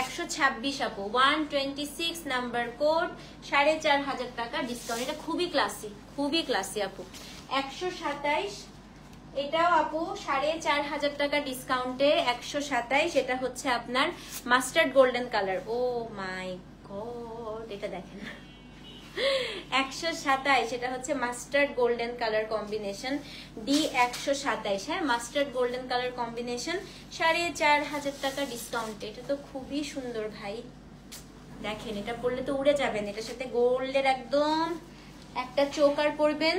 126 আপু 126 নাম্বার কোড 4,500 টাকা ডিসকাউন্ট। এটা খুবই ক্লাসি, খুবই ক্লাসি আপু। 127 এটাও আপু 4,500 টাকা ডিসকাউন্টে। 127 এটা হচ্ছে আপনার মাস্টার্ড গোল্ডেন কালার। ও মাই গড, এটা দেখেন 127 এটা হচ্ছে mustard golden colour combination. D127 হ্যাঁ, মাস্টার্ড গোল্ডেন কালার কম্বিনেশন 4,500 টাকা ডিসকাউন্টে। এটা তো খুবই সুন্দর ভাই, দেখেন এটা পরলে তো উড়ে যাবেন। এটার সাথে গোল্ডের একদম একটা চোকার পরবেন,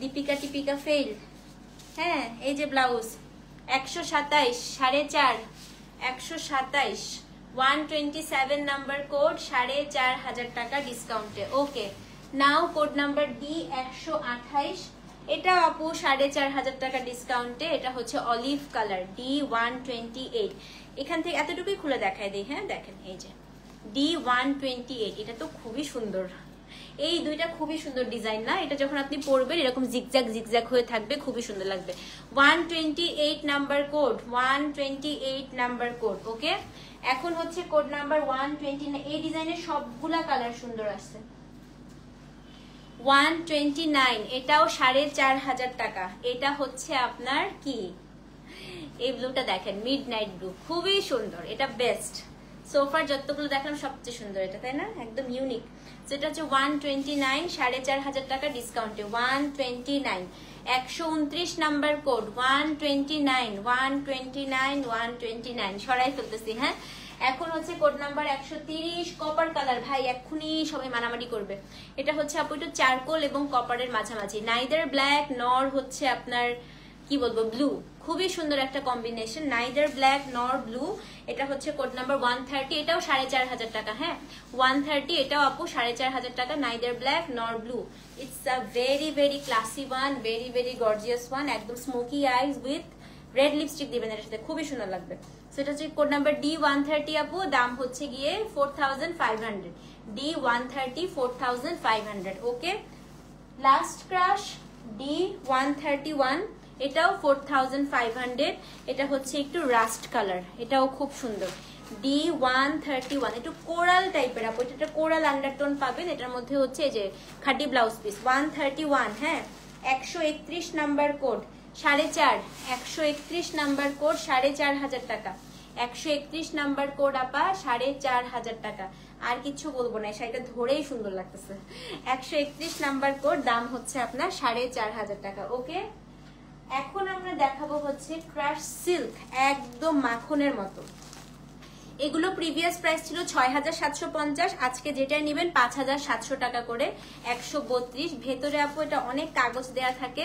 দীপিকা টিপিকা ফেল। হ্যাঁ, এই যে ব্লাউজ 127 4,500 127 127 নাম্বার কোড 4,500 টাকা ডিসকাউন্টে। ওকে, নাও কোড নাম্বার D128 এটা আপু 4,500 টাকা ডিসকাউন্টে। এটা হচ্ছে অলিভ কালার D128। এখান থেকে এতটুকুই খুলে দেখায় দিই। হ্যাঁ দেখেন, এই যে D128 এটা তো খুবই সুন্দর। এই দুইটা খুবই সুন্দর ডিজাইন না? এটা যখন আপনি পরবেন এরকম জিগজ্যাগ জিগজ্যাগ হয়ে থাকবে, খুবই সুন্দর লাগবে। 128 নাম্বার কোড 128 নাম্বার কোড। ওকে, এখন হচ্ছে কোড নাম্বার 129। এই ডিজাইনের সবগুলা কালার সুন্দর আছে। 129 এটাও 4,500 টাকা। এটা হচ্ছে আপনার কি, এই ব্লুটা দেখেন, মিড নাইট ব্লু, খুবই সুন্দর। এটা বেস্ট, সোফার যতগুলো দেখলাম সবচেয়ে সুন্দর এটা, তাই না? একদম ইউনিক। যেটা হচ্ছে 129 4,500 টাকা ডিসকাউন্টে। 129 129 নাম্বার কোড 129 129 129 সরাই ফেলতেছি। হ্যাঁ, এখন হচ্ছে কোড নাম্বার 130 কপার কালার। ভাই এক্ষুনি সবাই মানামারি করবে। এটা হচ্ছে আপু একটু চারকোল এবং কপারের মাঝামাঝি, নাইদার ব্ল্যাক নর হচ্ছে আপনার কি বলবো ব্লু। খুবই সুন্দর একটা combination, neither black nor blue. এটা হচ্ছে কোড নাম্বার 130, এটাও 4,500 টাকা। হ্যাঁ 130 এটাও আপু 4,500 টাকা, neither black nor blue. It's a very very classy one, very very gorgeous one. একদম smoky eyes with red lipstick দিবেন এটার সাথে, খুবই সুন্দর লাগবে। সেটা হচ্ছে কোড নাম্বার D130 আপু, দাম হচ্ছে গিয়ে 4,500। D130 4,500। ওকে, লাস্ট ক্রাশ D131 এটাও 4,500। এটা হচ্ছে একটু রাস্ট কালার, এটাও খুব সুন্দর। D131 একটু কোরাল টাইপের আপু, এটা কোরাল আন্ডারটোন পাবেন। এটার মধ্যে হচ্ছে এই যে খাডি ব্লাউজ পিস। 131 হ্যাঁ, 131 নাম্বার কোড 4,500। 131 নাম্বার কোড 4,500 টাকা। 131 নাম্বার কোড আপা 4,500 টাকা। আর কিছু বলবো না, শাড়িটা ধরেই সুন্দর লাগতেছে। 131 নাম্বার কোড, দাম হচ্ছে আপনার 4,500 টাকা। ওকে, এখন আমরা দেখাবো হচ্ছে ক্রাশ সিল্ক, একদম মাখনের মতো। এগুলো প্রিভিয়াস প্রাইস ছিল 6,750, আজকে যেটা নেবেন 5,700 টাকা করে। 132 ভেতরে আপু এটা অনেক কাগজ দেয়া থাকে।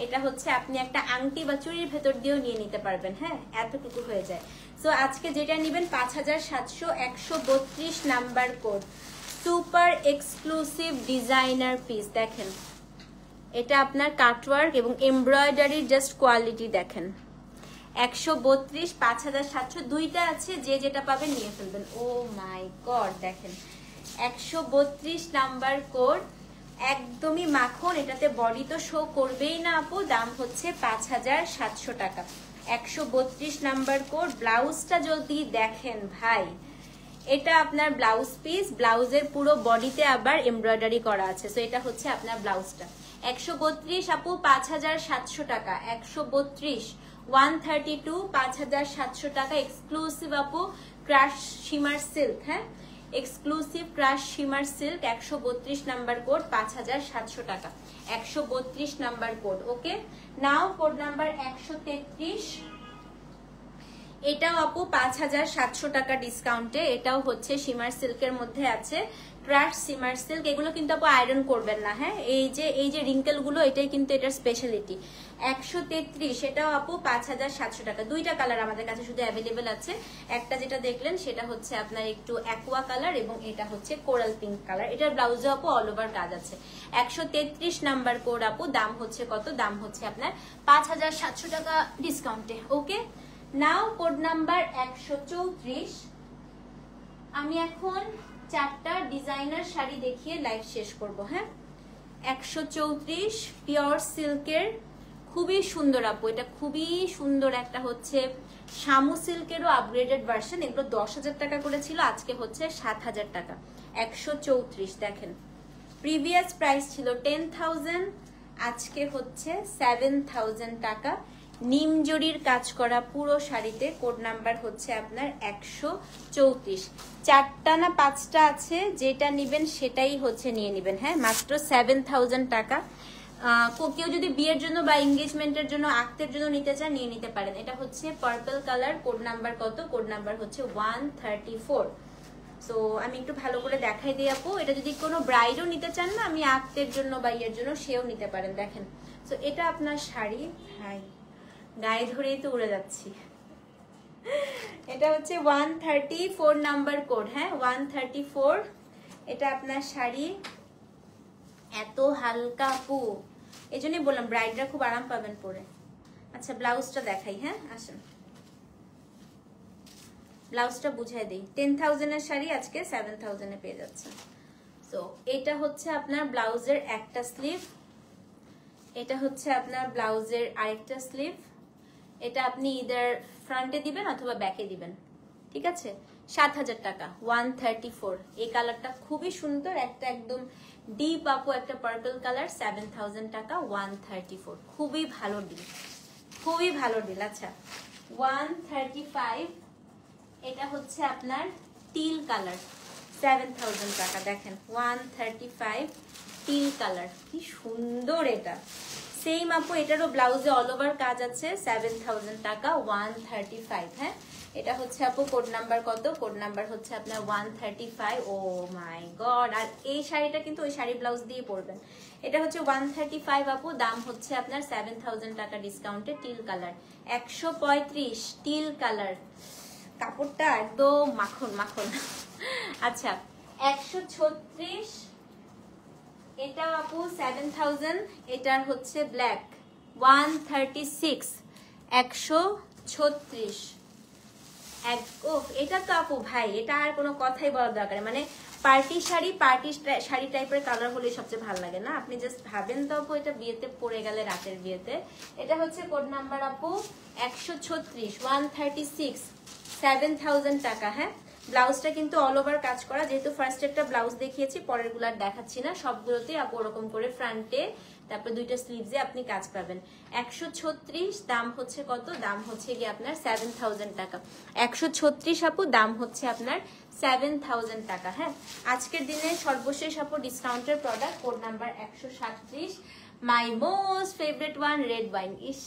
এটা হচ্ছে আপনি একটা আংটি বা চুড়ির ভেতর দিয়েও নিয়ে নিতে পারবেন। হ্যাঁ, এতটুকু হয়ে যায়। সো আজকে যেটা নেবেন 5,700। 132 number code, super exclusive designer piece. দেখেন এটা আপনার কাটওয়ার্ক এবং এমব্রয়ডারির জাস্ট কোয়ালিটি দেখেন, 132 5700 দুইটা আছে, যে যেটা পাবেন নিয়ে ফেলবেন। ও মাই গড, দেখেন 132 নাম্বার কোড, একদমই মাখন। এটাতে বডি তো শো করবেই না আপু, দাম হচ্ছে 5700 টাকা। 132 নাম্বার কোড। ব্লাউজটা যদি দেখেন ভাই, এটা আপনার ব্লাউজ পিস, ব্লাউজের পুরো বডিতে আবার এমব্রয়ডারি করা আছে। সো এটা হচ্ছে আপনার ব্লাউজটা। 132 আপু 5700 টাকা। 132 132 5700 টাকা। এক্সক্লুসিভ আপু ক্রাশ শিমার সিল্ক, হ্যাঁ exclusive crush shimmer silk. 132 number code 5700 টাকা। 132 number code. Okay, now code number 133। এটাও আপু 5700 টাকা ডিসকাউন্টে। এটাও হচ্ছে শিমার সিল্কের মধ্যে আছে, ক্রাশ শিমার সিল্ক। এগুলো কিন্তু আপু আয়রন করবেন না, হ্যাঁ এই যে রিঙ্কেল গুলো, এটাই কিন্তু এটার স্পেশালিটি। 133, এটাও আপু 5700 টাকা। দুইটা কালার আমাদের কাছে শুধু অ্যাভেলেবেল আছে। একটা যেটা দেখলেন সেটা হচ্ছে আপনার একটু অ্যাকোয়া কালার, এবং এটা হচ্ছে কোরাল পিঙ্ক কালার। এটার ব্লাউজে আপু অল ওভার কাজ আছে। 133 নাম্বার কোড আপু, দাম হচ্ছে কত? দাম হচ্ছে আপনার 5700 টাকা ডিসকাউন্টে। ওকে, নাও কোড নাম্বার 134। আমি এখন 4টা ডিজাইনার শাড়ি দেখিয়ে লাইভ শেষ করব, হ্যাঁ। 134 পিওর সিল্কের, খুবই সুন্দর আপু, এটা খুবই সুন্দর। একটা হচ্ছে শামু সিল্কেরও আপগ্রেডেড ভার্সন। এগুলো 10,000 টাকা করেছিল, আজকে হচ্ছে 7,000 টাকা। 134 দেখেন, প্রিভিয়াস প্রাইস ছিল 10,000, আজকে হচ্ছে 7,000 টাকা। নিম জরির কাজ করা পুরো শাড়িতে। কোড নাম্বার হচ্ছে আপনার 134। 4টা না 5টা আছে, যেটা নিবেন সেটাই হচ্ছে নিয়ে নিবেন, হ্যাঁ মাত্র 7,000 টাকা। কেউ যদি বিয়ের জন্য বা এঙ্গেজমেন্টের জন্য, আক্তের জন্য নিতে চান, নিয়ে নিতে পারেন। এটা হচ্ছে পার্পল কালার। কোড নাম্বার কত? কোড নাম্বার হচ্ছে 134। সো আমি একটু ভালো করে দেখাই দিই আপু। এটা যদি কোনো ব্রাইডও নিতে চান না, আমি আক্তের জন্য বা ইয়ের জন্য, সেও নিতে পারেন। দেখেন, সো এটা আপনার শাড়ি, হাই গায়ে ধরেই তো উড়ে যাচ্ছি। এটা হচ্ছে 134 নাম্বার কোড, হ্যাঁ 134। এটা আপনার শাড়ি, এত হালকা আপু, এই জন্যই বললাম ব্রাইডরা খুব আরাম পাবেন পরে। আচ্ছা ব্লাউজটা দেখাই, হ্যাঁ আসেন ব্লাউজটা বুঝাই দিই। 10,000 এর শাড়ি আজকে 7,000 এ পেয়ে যাচ্ছেন। তো এটা হচ্ছে আপনার ব্লাউজের একটা স্লিভ, এটা হচ্ছে আপনার ব্লাউজের আরেকটা স্লিভ। এটা আপনি ইদার ফ্রন্টে দিবেন অথবা ব্যাকে দিবেন, ঠিক আছে। 7,000 টাকা। 134। এই কালারটা খুবই সুন্দর, একটা একদম ডিপ আপু, একটা পার্পল কালার। 7,000 টাকা। 134, খুবই ভালো ডিল, খুবই ভালো ডিল। আচ্ছা 135, এটা হচ্ছে আপনার টিল কালার। 7,000 টাকা। দেখেন 135 টিল কালার, কি সুন্দর এটা। সেম আপু, এটারও ব্লাউজে অল ওভার কাজ আছে। 7,000 টাকা। 135, হ্যাঁ এটা হচ্ছে আপু কোড নাম্বার কত? কোড নাম্বার হচ্ছে আপনার 135। ও মাই গড, আর এই শাড়িটা কিন্তু ওই শাড়ি ব্লাউজ দিয়ে পরবেন। এটা হচ্ছে 135 আপু, দাম হচ্ছে আপনার 7,000 টাকা ডিসকাউন্টে। টিল কালার 135, টিল কালার, কাপড়টা একদম মাখন মাখন। আচ্ছা 136, এটা আপু 7,000। এটার হচ্ছে ব্ল্যাক। 136, 136। এটা তো আপু ভাই, এটা আর কোনো কথাই বলার দরকার, মানে পার্টি শাড়ি, পার্টি শাড়ি টাইপের কালার হলে সবচেয়ে ভালো লাগে না? আপনি জাস্ট ভাবেন তো আপু, এটা বিয়েতে পরে গেলে, রাতের বিয়েতে। এটা হচ্ছে কোড নাম্বার আপু 136, 136, 7,000 টাকা, হ্যাঁ। ব্লাউজটা কিন্তু অল ওভার কাজ করা, যেহেতু ফার্স্ট একটা ব্লাউজ দেখিয়েছি, পরের গুলার দেখাচ্ছি না। সবগুলোতে আপু ওরকম করে ফ্রন্টে, তারপর দুইটা স্লিভসে আপনি কাজ পাবেন। 136, দাম হচ্ছে কত? দাম হচ্ছে গিয়ে আপনার 7,000 টাকা। 136 আপু, দাম হচ্ছে আপনার 7,000 টাকা, হ্যাঁ। আজকের দিনে সর্বশেষ আপু ডিসকাউন্টের product, code number 137, my most favourite one, red wine. ইস,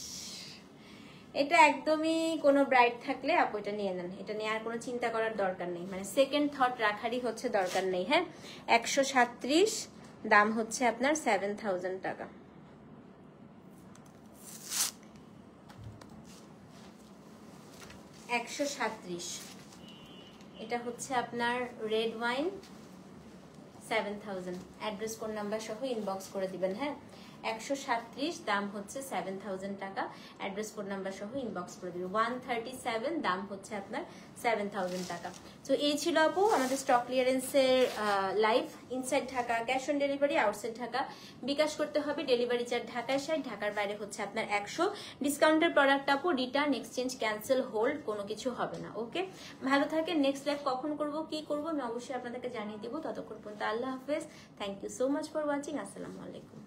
এটা একদমই কোনো ব্রাইড থাকলে আপু এটা নিয়ে নেন, এটা নিয়ে আর কোনো চিন্তা করার দরকার নেই, মানে সেকেন্ড থট রাখারই হচ্ছে দরকার নেই, হ্যাঁ। 137, দাম হচ্ছে আপনার 7,000 টাকা। এটা হচ্ছে আপনার red wine, 7,000। Address code number সহ ইনবক্স করে দিবেন, হ্যাঁ। 137, দাম হচ্ছে 7000 টাকা। অ্যাড্রেস কোড নাম্বার সহ ইনবক্স করে দিবে। 137, দাম হচ্ছে আপনার 7000 টাকা। তো এই ছিল আপু আমাদের স্টক ক্লিয়ারেন্সের live. Inside Dhaka cash on delivery, outside Dhaka bKash করতে হবে। ডেলিভারি চার্জ ঢাকায় 60, ঢাকার বাইরে হচ্ছে আপনার 100। ডিসকাউন্টের প্রোডাক্ট আপু রিটার্ন, এক্সচেঞ্জ, ক্যান্সেল, হোল্ড কোনো কিছু হবে না। ওকে, ভালো থাকে। নেক্সট লাইভ কখন করব, কি করব আমি অবশ্যই আপনাদেরকে জানিয়ে দেবো। ততক্ষণ পর্যন্ত আল্লাহ হাফেজ। Thank you so much for watching. আসসালামু আলাইকুম।